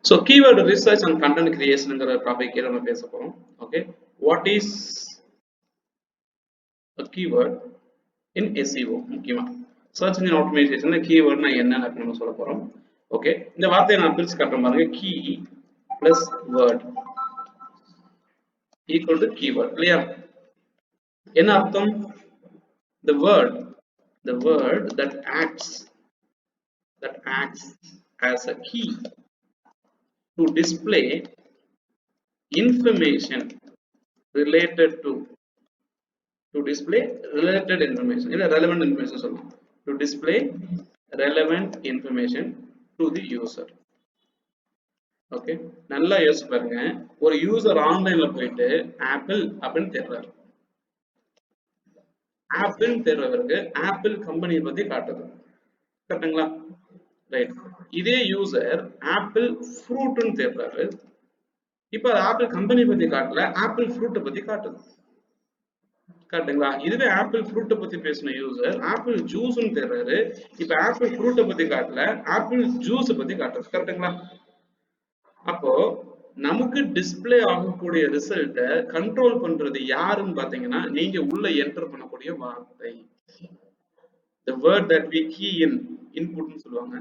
So keyword research and content creation ங்கற topic நம்ம பேச போறோம். Okay, what is a keyword in SEO? முக்கியமா search engine optimization ல keyword னா என்னன்னு நம்ம சொல்ல போறோம். Okay, இந்த வார்த்தையை நான் பிரிச்சு காட்டுறேன் பாருங்க. key plus word equal to keyword. இல்லையா? என்ன அர்த்தம்? the word that acts as a key to display information related to display related information இல்ல relevant information சொல்லலாம். to display relevant information to the user. Okay, நல்லா யோசிச்சு பாருங்க. ஒரு user ஆன்லைன்ல போயிட்டு ஆப்பிள் அப்படின்னு தேடுறாரு. ஆப்பிள் தேடுறவருக்கு ஆப்பிள் கம்பெனியை பத்தி காட்டுது. கரெக்ட்டுங்களா? ரைட். இதே யூசர் ஆப்பிள் ஃப்ரூட்னு தேடுறாரு. இப்ப ஆப்பிள் கம்பெனி பத்தி காட்டல, ஆப்பிள் ஃப்ரூட்டை பத்தி காட்டுது. கரெக்ட்டுங்களா? இதுவே ஆப்பிள் ஃப்ரூட்டை பத்தி பேசின யூசர் ஆப்பிள் ஜூஸ்னு தேடுறாரு. இப்ப ஆப்பிள் ஃப்ரூட்டை பத்தி காட்டல, ஆப்பிள் ஜூஸ் பத்தி காட்டுது. கரெக்ட்டுங்களா? அப்போ நமக்கு டிஸ்பிளே ஆகக்கூடிய ரிசல்ட்டை கண்ட்ரோல் பண்றது யாருன்னு பாத்தீங்கன்னா, நீங்க உள்ள என்டர் பண்ணக்கூடிய வார்த்தை. the word that we key in, input னு சொல்லுவாங்க,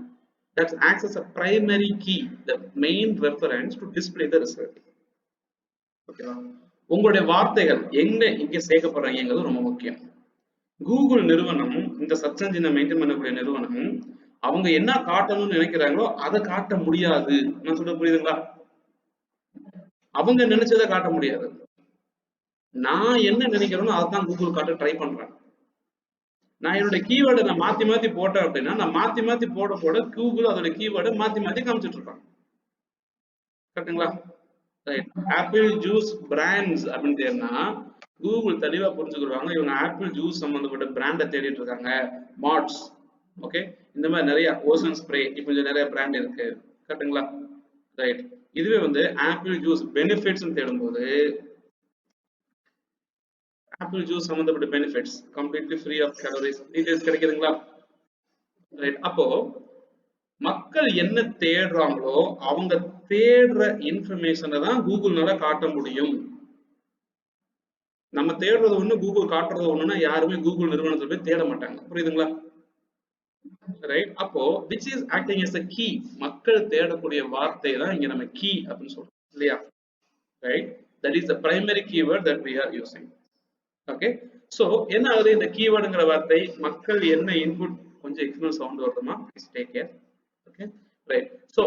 that acts as a primary key, the main reference to display the result. ஓகேவா? உங்களுடைய வார்த்தைகள் இங்க சேர்க்கப்படுறாங்கிறது ரொம்ப முக்கியம். கூகுள் நிறுவனம், இந்த சர்ச் என்ஜினை மெயின்டைன் பண்ணக்கூடிய நிறுவனம், அவங்க என்ன காட்டணும்னு நினைக்கிறாங்களோ அதை காட்ட முடியாது. நான் சொல்ல புரியுதுங்களா? அவங்க நினைச்சதை காட்ட முடியாது. நான் என்ன நினைக்கிறேனோ அதான் கூகுள் காட்ட ட்ரை பண்றேன். நான் என்னோட கீவேர்டை நான் மாத்தி போட்டேன் அப்படின்னா, நான் மாத்தி போட கூகுள் அதோட கீவேர்டை மாத்தி காமிச்சிட்டு இருக்கான். கரெக்டுங்களா? ரைட். ஆப்பிள் ஜூஸ் பிராண்ட்ஸ் அப்படின்னு தேடினா கூகுள் தெளிவா புரிஞ்சுக்கிடுவாங்க, இவங்க ஆப்பிள் ஜூஸ் சம்பந்தப்பட்ட பிராண்டை தேடிட்டு இருக்காங்க. மாட்ஸ், ஓகே, இந்த மாதிரி நிறைய ஓசன் ஸ்ப்ரே, இப்போ நிறைய பிராண்ட் இருக்கு. கரெக்டுங்களா? ரைட். இதுவே ஆப்பிள் ஜூஸ் பெனிஃபிட்ஸ் தேடும்போது ஆப்பிள் ஜூஸ் சம்பந்தப்பட்ட benefits completely free of calories details கிடைக்குதுங்களா? ரைட். அப்போ மக்கள் என்ன தேடுறாங்களோ அவங்க தேடுற இன்ஃபர்மேஷனை தான் கூகுள்னால காட்ட முடியும். நம்ம தேடுறது ஒண்ணு, கூகுள் காட்டுறது ஒண்ணுன்னா யாருமே கூகுள் நிறுவனத்துல போய் தேட மாட்டாங்க. புரியுதுங்களா? ரைட். அப்போ which is acting as a key, மக்கள் தேடக்கூடிய வார்த்தை தான் இங்க நம்ம கீ அப்படின்னு சொல்றோம். இல்லையா? Right. that is the primary keyword that we are using. Okay, so என்ன ஆகுது? இந்த கீவேர்டுங்கிற வார்த்தை மக்கள் என்ன இன்புட், கொஞ்சம் எக்ஸ்டர்னல் சவுண்ட் வருதுமா, please take care. Okay, right. So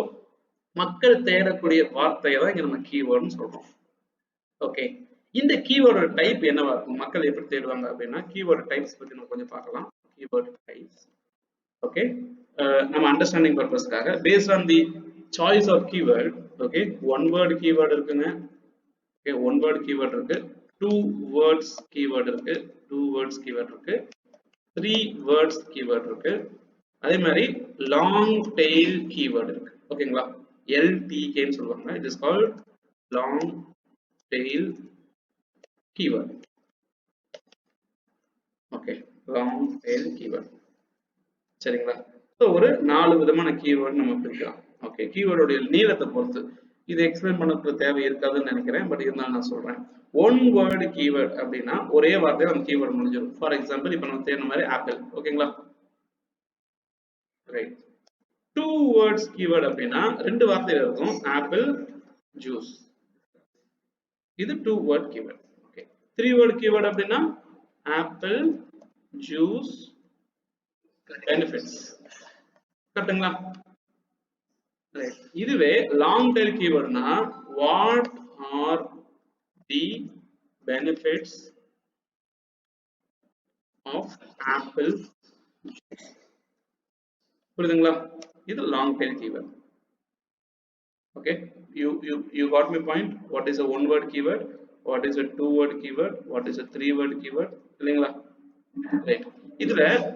மக்கள் தேடக்கூடிய வார்த்தையை தான் இங்க நம்ம கீவேர்டுன்னு சொல்றோம். ஓகே, இந்த கீவேர்டோட டைப் என்னவா இருக்கும், மக்கள் எப்படி தேடுவாங்க அப்படின்னா, கீவேர்டு டைப்ஸ் பத்தி நம்ம கொஞ்சம் பார்க்கலாம். Keyword types. ஓகே, நம்ம அண்டர்ஸ்டாண்டிங் பர்பஸ்க்காக based on the choice of keyword. Okay, one word keyword இருக்குங்க. ஓகே, ஒன் வேர்ட் கீவேர்டு இருக்கு, 2 words keyword இருக்கு, 2 words keyword இருக்கு, 3 words keyword இருக்கு, அதே மாதிரி long tail keyword இருக்கு. ஓகேங்களா? LTK ன்னு சொல்லுவாங்க. it is called long tail keyword. Okay, long tail keyword. சரிங்களா? ஸோ ஒரு 4 விதமான கீவேர்டு நம்ம பிரிக்கலாம். ஓகே, கீவேர்டோட நீளத்தை பொறுத்து இது எக்ஸ்பிளைன் பண்ண தேவை இருக்காதுன்னு நினைக்கிறேன், பட் இருந்தாலும் நான் சொல்றேன். ஒன் வேர்டு கீவேர்ட் அப்படின்னா ஒரே வார்த்தையில அந்த கீவேர்டு முடிஞ்சிடும். ஃபார் எக்ஸாம்பிள் இப்ப நம்ம தேடின மாதிரி ஆப்பிள். ஓகேங்களா? ரைட். 2 வேர்ட்ஸ் கீவேர்ட் அப்படின்னா 2 வார்த்தையில இருக்கும், ஆப்பிள் ஜூஸ். இது 2 word keyword. Okay, 3 word keyword அப்படின்னா ஆப்பிள் ஜூஸ் பெனிஃபிட்ஸ். கரெக்ட்டுங்களா? ரைட். இதுவே லாங் டெயில் கீவேர்ட்னா what are the benefits of apple juice. புரியுதுங்களா? இது long tail keyword. Okay, you got my point. What is a one word keyword, what is a two word keyword, what is a three word keyword? இல்லைங்களா? Right.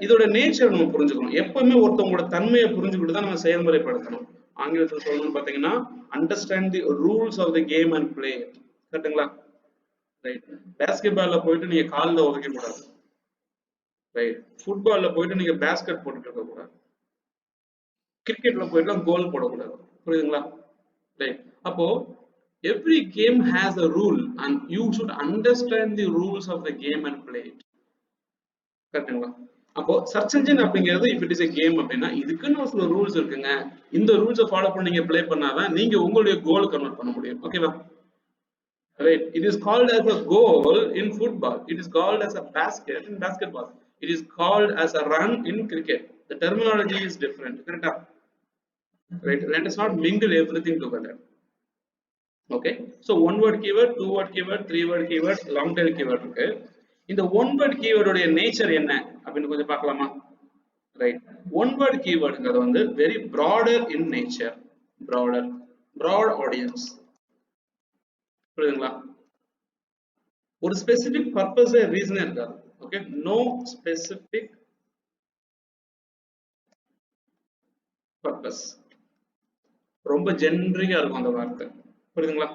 இதோட nature நம்ம புரிஞ்சுக்கணும். எப்பவுமே ஒருத்தவங்களோட தன்மையை புரிஞ்சுக்கிட்டு தான் நம்ம செயல்முறைப்படுத்தணும். ஆங்கிலத்தில் சொல்லணும்னு பாத்தீங்கன்னா understand the rules of the game and play. கரெக்ட்டுங்களா? ரைட். பாஸ்கெட்பால்ல போயிட்டு நீங்க கால்ல உதைக்க கூடாது. ரைட். ஃபுட்பால்ல போயிட்டு நீங்க பேஸ்கெட் போட்டுட்டு இருக்க கூடாது. கிரிக்கெட்ல போயிட்டு கோல் போடக்கூடாது. புரியுதுங்களா? right? அப்போ every game has a rule and you should understand the rules of the game and play it. கரெக்ட்டுங்களா? அப்போ சர்ச் என்ஜின் அப்படிங்கிறது if it is a game அப்படின்னா இதுக்குன்னு ஒரு சில ரூல்ஸ் இருக்குங்க. இந்த ரூல்ஸை ஃபாலோ பண்ணி நீங்க ப்ளே பண்ணாதான் நீங்க உங்களுடைய கோல் கன்வெர்ட் பண்ண முடியும். ஓகேவா? Right? It is called as a goal in football. It is called as a basket in basketball. It is called as a run in cricket. The terminology is different. Correct? Right? Let us not mingle everything together. Okay? So one word keyword, two word keyword, three word keyword, long tail keyword. Okay? In the one word keyword உடைய nature என்ன அப்படின்னு கொஞ்சம் பார்க்கலாமா? Right? One word keyword வந்து very broader in nature. Broad audience. புரியுதுங்களா? ஒரு specific purpose ரீசனே இருக்காது. ஓகே, நோ ஸ்பெசிபிக் பர்பஸ், ரொம்ப ஜெனரிக்கா இருக்கும் அந்த வார்த்தை. புரியுதுங்களா?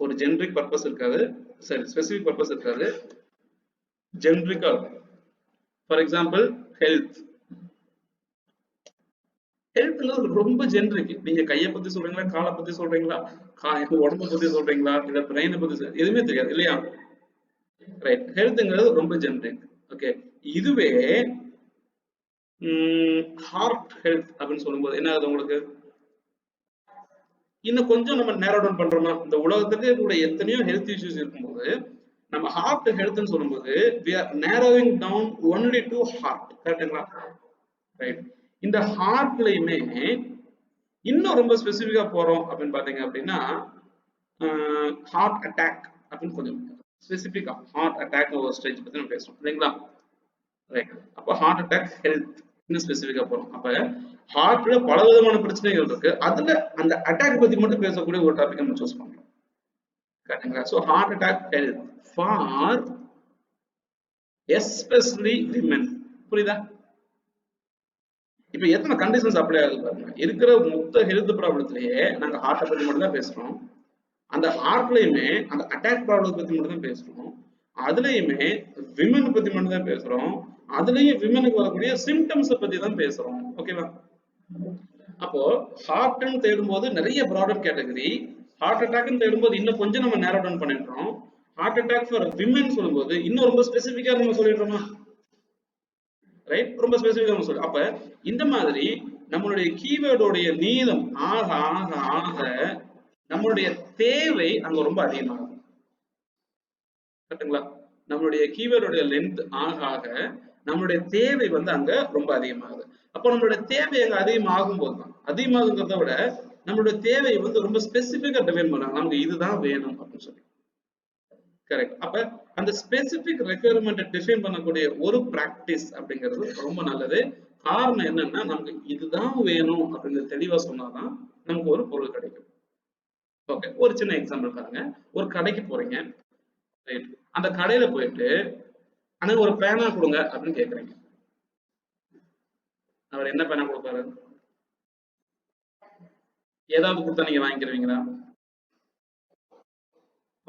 ஒரு ஜெனரிக் பர்பஸ் இருக்காது, சரி ஸ்பெசிபிக் பர்பஸ் இருக்காது, ஜெனரிக்கா இருக்கும். For example health. ஹெல்த்ங்கிறது ரொம்ப ஜெனரிக். நீங்க கையை பத்தி சொல்றீங்களா, காலை பத்தி சொல்றீங்களா, உடம்பை பத்தி சொல்றீங்களா, இல்ல பிரெயினை பத்தி எதுவுமே தெரியாது இல்லையா? ரைட். ஹெல்த்ங்கிறது ரொம்ப ஜெனரிக். ஓகே, இதுவே ஹார்ட் ஹெல்த் அப்படின்னு சொல்லும்போது என்ன ஆகுது உங்களுக்கு? இன்னும் கொஞ்சம் நம்ம நேரோ டவுன் பண்றோமா? இந்த உலகத்துக்கு கூட எத்தனையோ ஹெல்த் இஷ்யூஸ் இருக்கும்போது நம்ம ஹார்ட் ஹெல்த்னு சொல்லும்போது we are narrowing down only to heart. கரெக்ட்டுங்களா? ரைட். இந்த ஹார்ட்லயுமே இன்னும் ரொம்ப ஸ்பெசிபிக்கா போறோம் அப்படின்னு பாத்தீங்க அப்படின்னா ஹார்ட் அட்டாக் அப்படின்னு கொஞ்சம் ஸ்பெசிபிக்கா ஹார்ட் அட்டாக் ஒரு ஸ்டேஜ் பத்தி நம்ம பேசுறோம் இல்லைங்களா? ரைட். அப்ப ஹார்ட் அட்டாக் ஹெல்த் இன்னும் ஸ்பெசிபிக்கா போறோம். அப்ப ஹார்ட்ல பல விதமான பிரச்சனைகள் இருக்கு, அதுல அந்த அட்டாக் பத்தி மட்டும் பேசக்கூடிய ஒரு டாபிக் நம்ம சூஸ் பண்றோம். கரெக்ட்டுங்களா? So heart attack health for especially women. புரியுதா? இப்ப எத்தனை கண்டிஷன்ஸ் அப்ளை ஆகுது பாருங்க. இருக்கிற மொத்த ஹெல்த் ப்ராப்ளத்திலேயே நாங்க ஹார்ட்டை பத்தி மட்டும் தான் பேசுறோம். அந்த ஹார்ட்லயுமே அந்த அட்டாக் ப்ராப்ளம் பத்தி மட்டும் தான் பேசுறோம். அதுலயுமே விமன் பத்தி மட்டும் தான் பேசுறோம். அதுலயும் விமனுக்கு வரக்கூடிய சிம்டம்ஸ் பத்தி தான் பேசுறோம். ஓகேவா? அப்போ ஹார்ட்னு தேடும்போது நிறைய ப்ராடர் கேட்டகரி, ஹார்ட் அட்டாக்னு தேடும்போது இன்னும் கொஞ்சம் நம்ம நேரோ டவுன் பண்ணிடுறோம். ஹார்ட் அட்டாக் ஃபார் விமன் சொல்லும்போது இன்னும் ரொம்ப ஸ்பெசிபிக்கா நம்ம சொல்லிடுறோமா? ரைட், ரொம்ப ஸ்பெசிபிக்கா நம்ம சொல்றோம். அப்ப இந்த மாதிரி நம்மளுடைய கீவேர்டோடைய நீளம் ஆக ஆக ஆக நம்மளுடைய தேவை அங்க ரொம்ப அதிகமாகும். கரெக்ட்டுங்களா? நம்மளுடைய கீவேர்டோடைய லென்த் ஆக ஆக நம்மளுடைய தேவை வந்து அங்க ரொம்ப அதிகமாகுது. அப்போ நம்மளுடைய தேவை அங்க அதிகமாகும் போதுதான், அதிகமாகுங்கிறத விட நம்மளுடைய தேவை வந்து ரொம்ப ஸ்பெசிபிக்கா டிஃபைன் பண்ணாங்க, நமக்கு இதுதான் வேணும் அப்படின்னு சொல்லி. கரெக்ட். அப்ப அந்த ஸ்பெசிபிக் ரெக்யர்மெண்ட் டிஃபைன் பண்ணக்கூடிய ஒரு பிராக்டிஸ் அப்படிங்கிறது ரொம்ப நல்லது. காரணம் என்னன்னா நமக்கு இதுதான் வேணும் அப்படிங்கிறது தெளிவா சொன்னாதான் நமக்கு ஒரு பொருள் கிடைக்கும். ஓகே, ஒரு சின்ன எக்ஸாம்பிள் பாருங்க. ஒரு கடைக்கு போறீங்க, அந்த கடையில போயிட்டு ஆனா ஒரு பேனா கொடுங்க அப்படின்னு கேக்குறீங்க. அவர் என்ன பேனா கொடுப்பாரு? ஏதாவது கொடுத்தா நீங்க வாங்கிக்கிறீங்களா?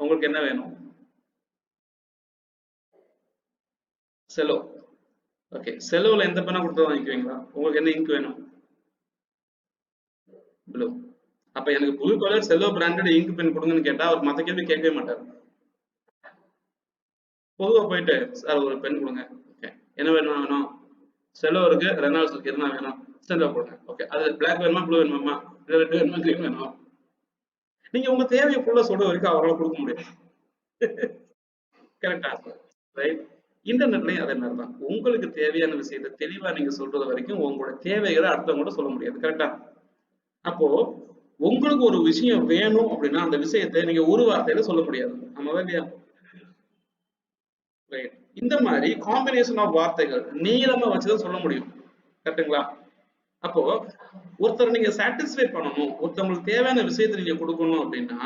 உங்களுக்கு என்ன வேணும்? செலோ. ஓகே, செலோல எந்த பேனா கொடுத்தா வாங்கிக்குவீங்களா? உங்களுக்கு என்ன இங்க் வேணும்? ப்ளூ. அப்ப எனக்கு blue colour Cello branded ink pen கொடுங்கன்னு கேட்டா அவர் மத்த கேள்வி கேட்கவே மாட்டார். பொதுவா போயிட்டு சார் ஒரு பென் கொடுங்க. ஓகே, என்ன வேணும்? செலோ இருக்கு, ரெனால்ட்ஸ் இருக்கு, எதுனா வேணும்? செலோ கொடுங்க. ஓகே, அது பிளாக் வேணுமா ப்ளூ வேணுமா, ரெட் வேணுமா, கிரீன் வேணுமா? நீங்க உங்க தேவையை ஃபுல்லா சொல்ற வரைக்கும் அவரால் கொடுக்க முடியும். கரெக்டா? ரைட். இன்டர்நெட்லயும் அதே மாதிரிதான். உங்களுக்கு தேவையான விஷயத்தை தெளிவா நீங்க சொல்றது வரைக்கும் உங்களோட தேவைகளை அடுத்தவங்க சொல்ல முடியாது. கரெக்டா? அப்போ உங்களுக்கு ஒரு விஷயம் வேணும் அப்படின்னா அந்த விஷயத்தை நீங்க ஒரு வார்த்தையில சொல்ல முடியாது. ஆமாவா இல்லையா? ரைட். இந்த மாதிரி காம்பினேஷன் ஆஃப் வார்த்தைகள் நீளமா வச்சுதான் சொல்ல முடியும். கரெக்டுங்களா? அப்போ ஒருத்தர் நீங்க சாட்டிஸ்ஃபை பண்ணணும், ஒருத்தவங்களுக்கு தேவையான விஷயத்தை நீங்க கொடுக்கணும் அப்படின்னா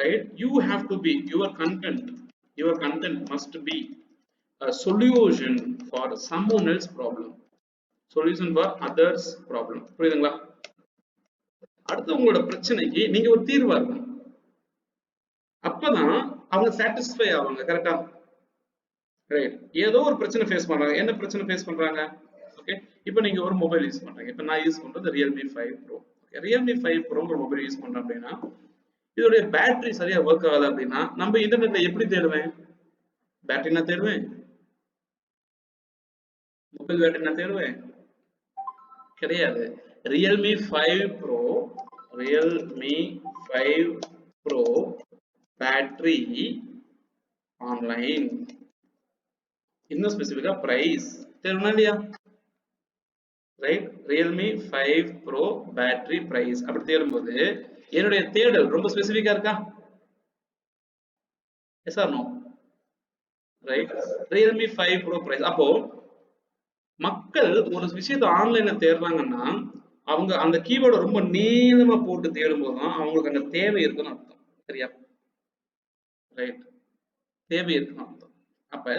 right, you have to be your content must be a solution for someone else problem, solution for others problem. புரியுதுங்களா? அடுத்து உங்களோட பிரச்சனைக்கு நீங்க ஒரு தீர்வா இருக்கணும். அப்பதான் அவங்க சாட்டிஸ்ஃபை ஆவாங்க. கரெக்டா? ரைட். ஏதோ ஒரு பிரச்சனை ஃபேஸ் பண்றாங்க. என்ன பிரச்சனை ஃபேஸ் பண்றாங்க? ஓகே, இப்போ நீங்க ஒரு மொபைல் யூஸ் பண்றீங்க. இப்போ நான் யூஸ் பண்றது Realme 5 Pro. ரியல்மி 5 ப்ரோ ஒரு மொபைல் யூஸ் பண்றோம் அப்படின்னா இதோடைய பேட்டரி சரியா ஒர்க் ஆகல அப்படின்னா நம்ம இன்டர்நெட்ல எப்படி தேடுவேன்? பேட்டரி நான் தேடுவேன், மொபைல் பேட்டரி நான் தேடுவேன் கிடையாது. Realme 5 pro, Realme 5 pro battery online, இன்னும் ஸ்பெசிஃபிக்கா பிரைஸ் தேடணும் இல்லையா? Right, Realme 5 pro battery price அப்படி தேடும்போது என்னுடைய தேடல் ரொம்ப ஸ்பெசிஃபிக்கா இருக்கா? Yes or no? Right, Realme 5 pro price. அப்போ மக்கள் ஒரு விஷயத்தை ஆன்லைன்ல தேடுறாங்கன்னா அவங்க அந்த கீவேர்டை ரொம்ப நீளமா போட்டு தேடும் போதுதான் அவங்களுக்கு அங்க தேவை இருக்குன்னு அர்த்தம். சரியா? ரைட், தேவை இருக்குன்னு அர்த்தம். அப்ப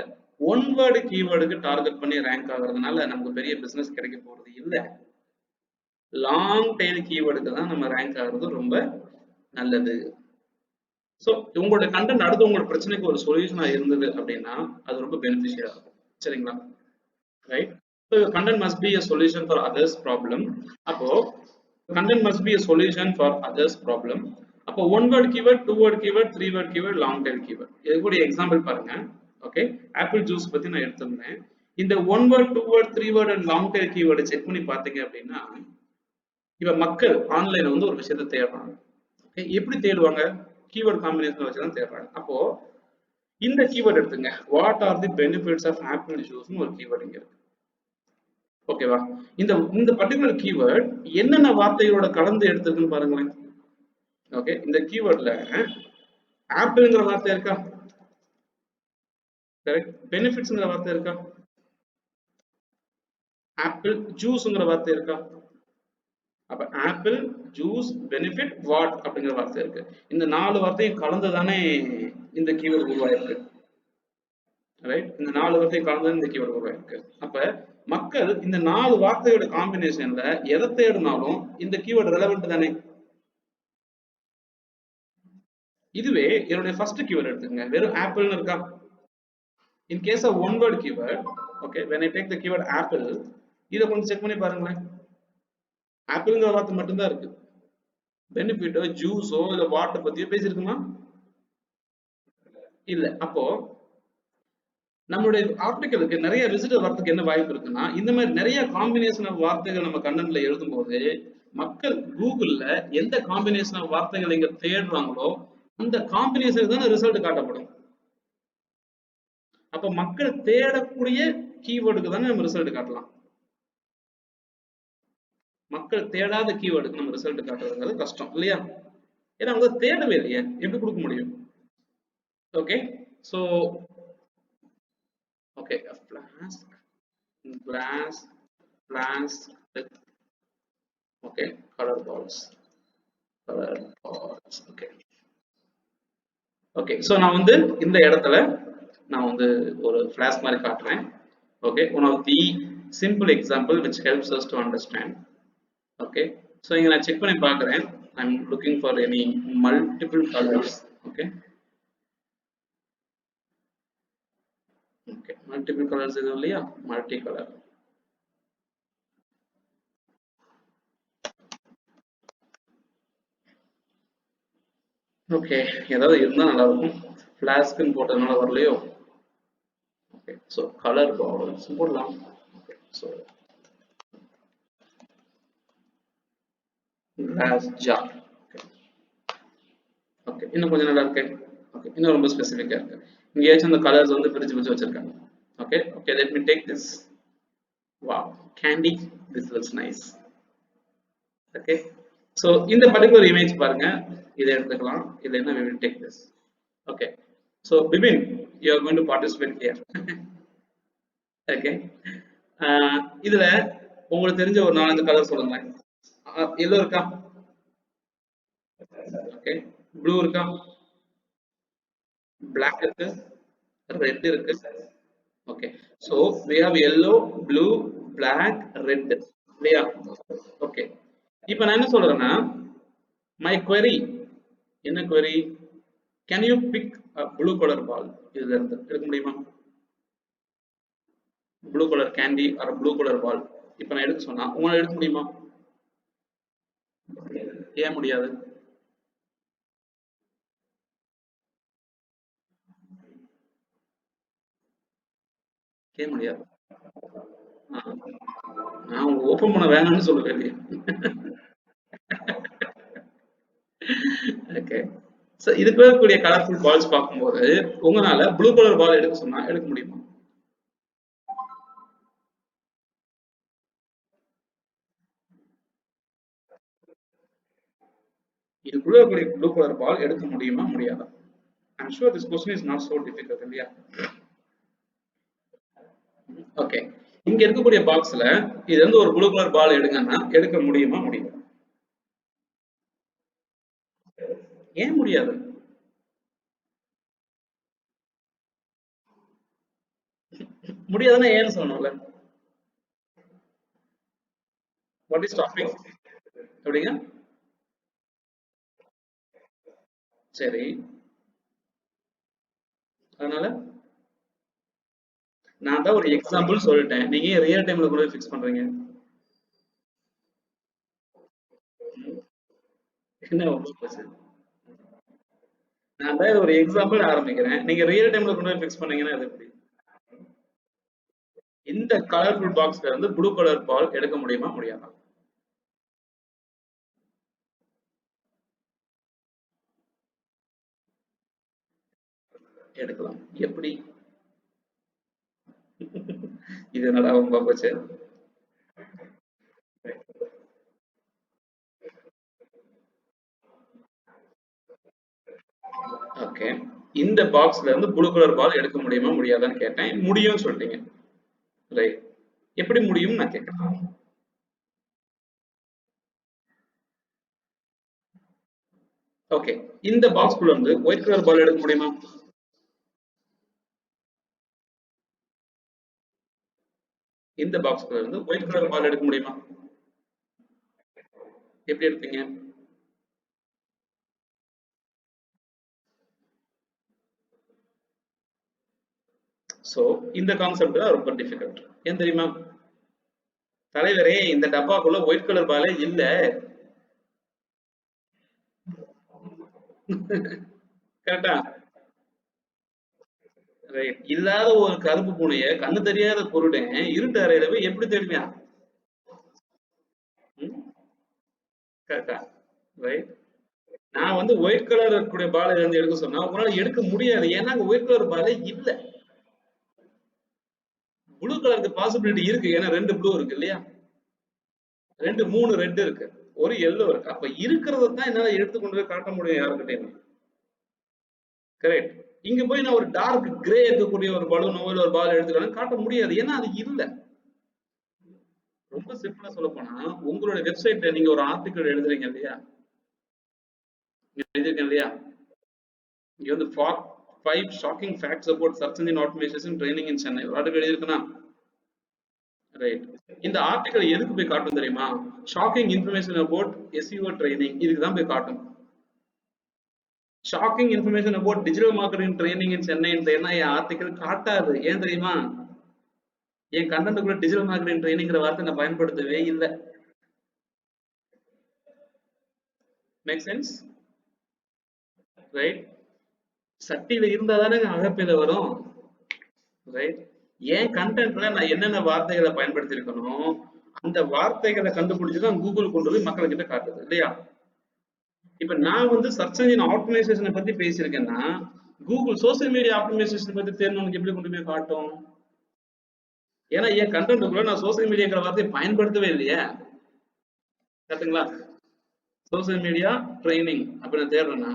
ஒன் வேர்டு கீவேர்டுக்கு டார்கெட் பண்ணி ரேங்க் ஆகுறதுனால நமக்கு பெரிய பிசினஸ் கிடைக்க போறது இல்ல. லாங் டெய்ல் கீவேர்டுக்கு தான் நம்ம ரேங்க் ஆகுறது ரொம்ப நல்லது. ஸோ உங்களோட கண்டென்ட் அடுத்து உங்களோட பிரச்சனைக்கு ஒரு சொல்யூஷனா இருந்தது அப்படின்னா அது ரொம்ப பெனிஃபிஷியலா இருக்கும். சரிங்களா? Right, so content must be a solution for others problem. அப்போ content must be a solution for others problem. அப்போ one word keyword, two word keyword, three word keyword, long tail keyword. இது கூட எக்ஸாம்பிள் பாருங்க. Okay, apple juice பத்தி நான் எடுத்திருந்தேன். இந்த one word, two word, three word and long tail கீவேர்டை check பண்ணி பார்த்தீங்க அப்படின்னா இப்ப மக்கள் ஆன்லைன்ல வந்து ஒரு விஷயத்தை தேடுறாங்க. ஓகே, எப்படி தேடுவாங்க? கீவேர்ட் காம்பினேஷன் வச்சு தான் தேடுறாங்க. அப்போ இந்த கீவேர்ட் எடுத்துங்க, what are the benefits of apple ஜூஸ்னு ஒரு கீவேர்ட் இங்க இருக்கு. ஓகேவா? இந்த இந்த பர்டிகுலர் கீவேர்ட் என்னென்ன வார்த்தைகளோட கலந்து எடுத்திருக்குன்னு பாருங்களேன். ஓகே, இந்த கீவேர்ட்ல ஆப்பிள்ங்கிற வார்த்தை இருக்கா? கரெக்ட். பெனிஃபிட்ஸ்ங்கிற வார்த்தை இருக்கா? ஆப்பிள் ஜூஸ்ங்கிற வார்த்தை இருக்கா? அப்ப ஆப்பிள் ஜூஸ் பெனிஃபிட் வாட் அப்படிங்கிற வார்த்தை இருக்கு. இந்த நாலு வார்த்தையும் கலந்து தானே இந்த கீவேர்ட் உருவாயிருக்கு. ரைட், இந்த நாலு வார்த்தையும் கலந்து இந்த கீவேர்ட் உருவாயிருக்கு. அப்ப மக்கள் இந்த நாலு வார்த்தையோட காம்பினேஷன்ல எதை தேடினாலும் இந்த கீவேர்ட் ரெலவெண்ட் தானே. இதுவே என்னுடைய ஃபர்ஸ்ட் கீவேர்ட் எடுத்துக்கங்க, வெறும் ஆப்பிள்னு இருக்கா? In case of one word keyword, okay, when I take the keyword apple, இத கொஞ்சம் செக் பண்ணி பாருங்களேன். ஆப்பிள்ங்கிற வார்த்தை மட்டும்தான் இருக்கு. பெனிஃபிட்டோ ஜூஸோ இல்ல வாட்டர் பத்தியோ பேசியிருக்குமா? இல்ல. அப்போ நம்மளுடைய ஆர்டிகளுக்கு நிறைய விசிட்டர் வரதுக்கு என்ன வாய்ப்பு இருக்குன்னா இந்த மாதிரி நிறைய காம்பினேஷன் ஆஃப் வார்த்தைகள் நம்ம கண்டென்ட்ல எழுதும் போது மக்கள் கூகுள்ல எந்த காம்பினேஷன் ஆஃப் வார்த்தைகள் இங்க தேடுறாங்களோ அந்த காம்பினேஷனுக்கு தானே ரிசல்ட் காட்டப்படும். அப்ப மக்கள் தேடக்கூடிய கீவேர்டுக்கு தானே நம்ம ரிசல்ட் காட்டலாம். மக்கள் தேடாத கீவேர்டுக்கு நம்ம ரிசல்ட் காட்டுறதுங்கிறது கஷ்டம் இல்லையா? ஏன்னா அவங்க தேடவே இல்லையே, எப்படி கொடுக்க முடியும்? Okay, so okay, flask, glass, flask, okay, color balls, okay okay. So நான் வந்து இந்த இடத்துல நான் வந்து ஒரு ஃபிளாஷ் மாதிரி காட்டுறேன். Okay, one of the simple example which helps us to understand. Okay, so இங்க நான் செக் பண்ணி பார்க்குறேன். I'm looking for any multiple colors. Okay okay, multiple colours எதுவும் இல்லையா? Multi colour. ஓகே, ஏதாவது இருந்தால் நல்லா இருக்கும். ஃபிளாஸ்க்குன்னு போட்டதுனால வரலையோ? ஓகே, ஸோ கலர் பால்ஸ் போடலாம். Okay, so glass jar. Okay, இன்னும் கொஞ்சம் நல்லா இருக்கு. ஓகே, இன்னும் ரொம்ப ஸ்பெசிஃபிக்காக இருக்கு. இங்கேயாச்சும் அந்த கலர்ஸ் வந்து பிரிச்சு பிரிச்சு வச்சிருக்காங்க. Okay okay, let me take this. Wow, candy, this looks nice. Okay, so இந்த பர்டிகுலர் இமேஜ் பாருங்க, இதை எடுத்துக்கலாம். இல்லைன்னா we will take this. Okay, so Bibin, you are going to participate here. Okay, இதுல உங்களுக்கு தெரிஞ்ச ஒரு 4-5 கலர் சொல்லுங்க. எல்லோ இருக்கா? ஓகே, ப்ளூ இருக்கா? பிளாக் இருக்கு, ரெட் இருக்கு. Okay, so we have yellow, blue, black, red இல்லையா? ஓகே, இப்போ நான் என்ன சொல்றேன்னா my query, என்ன query? Can you pick a blue color ball? இதுல இருந்து எடுக்க முடியுமா? Blue colour candy or blue colour ball இப்போ நான் எடுக்க சொன்னா உங்களால எடுக்க முடியுமா? ஏன் முடியாது? ஏன் முடியாது? ஆ, நான் ஓபன் பண்ண வேணாம்னு சொல்லவே இல்லையே. ஓகே. சோ இதுக்கு இருக்கக்கூடிய கலர்ஃபுல் பால்ஸ் பார்க்கும்போது உங்களால ப்ளூ கலர் பால் எடுக்க சொன்னா எடுக்க முடியுமா? இதுக்குள்ள இருக்கக்கூடிய ப்ளூ கலர் பால் எடுக்க முடியுமா முடியாதா? I'm sure this question is not so difficult இல்லையா? ஓகே. இங்க இருக்கக்கூடிய பாக்ஸ்ல இது வந்து ஒரு ப்ளூ கலர் பால் எடுங்கன்னா எடுக்க முடியுமா முடியாது? ஏன் முடியாது? முடியாதுன்னா ஏன்னு சொல்லணும்ல. What is stopping? எப்படிங்க? சரி. அதனால நான் தான் ஒரு எக்ஸாம்பிள் சொல்லிட்டேன். நீங்க ஏன் ரியல் டைம்ல கூட ஃபிக்ஸ் பண்றீங்க? என்ன ரொம்ப போச்சு? நான் தான் ஒரு எக்ஸாம்பிள் ஆரம்பிக்கிறேன். நீங்க ரியல் டைம்ல கொண்டு போய் ஃபிக்ஸ் பண்ணீங்கன்னா அது எப்படி? இந்த கலர்ஃபுல் பாக்ஸ்ல இருந்து ப்ளூ கலர் பால் எடுக்க முடியுமா முடியாதா? எடுக்கலாம். எப்படி? இது என்னடா ரொம்ப போச்சு? ஓகே. இந்த பாக்ஸ்ல இருந்து ப்ளூ கலர் பால் எடுக்க முடியுமா முடியாதான்னு கேட்டேன். முடியும்னு சொல்லிட்டீங்க. ரைட். எப்படி முடியும்னு நான் கேட்கிறேன். ஓகே. இந்த பாக்ஸ்குள்ள இருந்து ஒயிட் கலர் பால் எடுக்க முடியுமா? இந்த பாக்ஸ்குள்ள இருந்து ஒயிட் கலர் பால் எடுக்க முடியுமா? எப்படி எடுப்பீங்க? சோ இந்த கான்செப்ட் தான் ரொம்ப டிஃபிகல்ட். ஏன் தெரியுமா? தலைவரே இந்த டப்பாக்குள்ள ஒயிட் கலர் பாலே இல்ல. கரெக்டா? ரைட். இல்லாத ஒரு கருப்பு பூனைய கண்ணு தெரியாத குருடன் இருட்டு அறையில போய் எப்படி தேடுவான்? கரெக்டா? ரைட். நான் வந்து ஒயிட் கலர் இருக்கக்கூடிய பாலை இருந்து எடுக்க சொன்னா உங்களால எடுக்க முடியாது. ஏன்னா அங்க ஒயிட் கலர் பாலே இல்ல. ப்ளூ கலருக்கு பாசிபிலிட்டி இருக்கு. ஏன்னா 2 ப்ளூ இருக்கு இல்லையா? 2 3 ரெட் இருக்கு. ஒரு எல்லோ இருக்கு. அப்ப இருக்கிறத தான் என்னால எடுத்து கொண்டு போய் காட்ட முடியும் யாருக்கிட்டயும். கரெக்ட். இங்க போய் நான் ஒரு டார்க் கிரே இருக்கக்கூடிய ஒரு பலூனோ இல்ல ஒரு பால் எடுத்துக்கலாம் காட்ட முடியாது. ஏன்னா அது இல்ல. ரொம்ப சிம்பிளா சொல்ல போனா உங்களுடைய வெப்சைட்ல நீங்க ஒரு ஆர்டிகல் எழுதுறீங்க இல்லையா? எழுதிருக்கேன் இல்லையா? இங்க வந்து 5 shocking facts about search engine automation training in Chennai. ஒரு ஆர்டிகல் எழுதிருக்கனா? ரைட். இந்த ஆர்டிகல் எதுக்கு போய் காட்டும் தெரியுமா? Shocking information about SEO training இதுக்கு தான் போய் காட்டும். Shocking information about digital marketing training in Chennai என் ஆர்டிகல் காட்டாது. ஏன் தெரியுமா? என் கண்டென்ட்டுக்குள்ள டிஜிட்டல் மார்க்கெட்டிங் ட்ரைனிங்கிற வார்த்தை நான் பயன்படுத்தவே இல்லை. Make sense? ரைட். சட்டியில இருந்தா தானே அகப்பையில வரும். ரைட். ஏன் கண்டென்ட்ல நான் என்னென்ன வார்த்தைகளை பயன்படுத்தி இருக்கணும் அந்த வார்த்தைகளை கண்டுபிடிச்சுதான் கூகுள் கொண்டு போய் மக்கள் கிட்ட காட்டுது இல்லையா? இப்ப நான் வந்து சர்ச் இன்ஜின் ஆப்டிமைசேஷனை பத்தி பேசியிருக்கேன்னா கூகுள் சோசியல் மீடியா ஆப்டிமைசேஷன் பத்தி தேர்ந்தவனுக்கு எப்படி கொண்டு போய் காட்டும்? ஏன்னா என் கண்டென்ட்டுக்குள்ள நான் சோசியல் மீடியாங்கிற வார்த்தையை பயன்படுத்தவே இல்லையே. கரெக்டுங்களா? சோசியல் மீடியா ட்ரைனிங் அப்படின்னு தேடுறேன்னா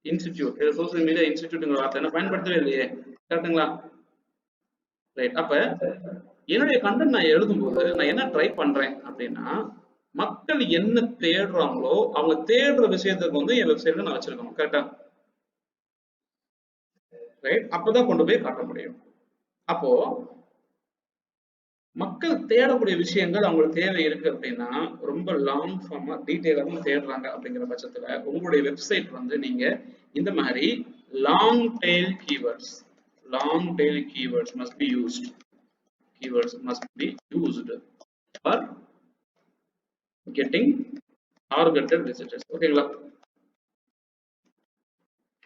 இன்ஸ்டிடியூட் சோசியல் மீடியா இன்ஸ்டிடியூட்ங்கிற வார்த்தை என்ன பயன்படுத்தவே இல்லையே. கரெக்டுங்களா? ரைட். அப்ப என்னுடைய கண்டென்ட் நான் எழுதும்போது நான் என்ன ட்ரை பண்றேன் அப்படின்னா மக்கள் என்ன தேடுறாங்களோ அவங்க தேடுற விஷயத்துக்கு வந்து என் வெப்சைட்ல நான் வச்சிருக்கணும். கரெக்டா? ரைட். அப்பதான் கொண்டு போய் காட்ட முடியும். அப்போ மக்கள் தேடக்கூடிய விஷயங்கள் அவங்களுக்கு தேவை இருக்கு அப்படின்னா ரொம்ப லாங் ஃபார்மா டீட்டெயிலாகவும் தேடுறாங்க அப்படிங்கிற பட்சத்துல உங்களுடைய வெப்சைட் வந்து நீங்க இந்த மாதிரி long tail keywords must be used. Keywords must be used for getting targeted visitors. ஓகேங்களா?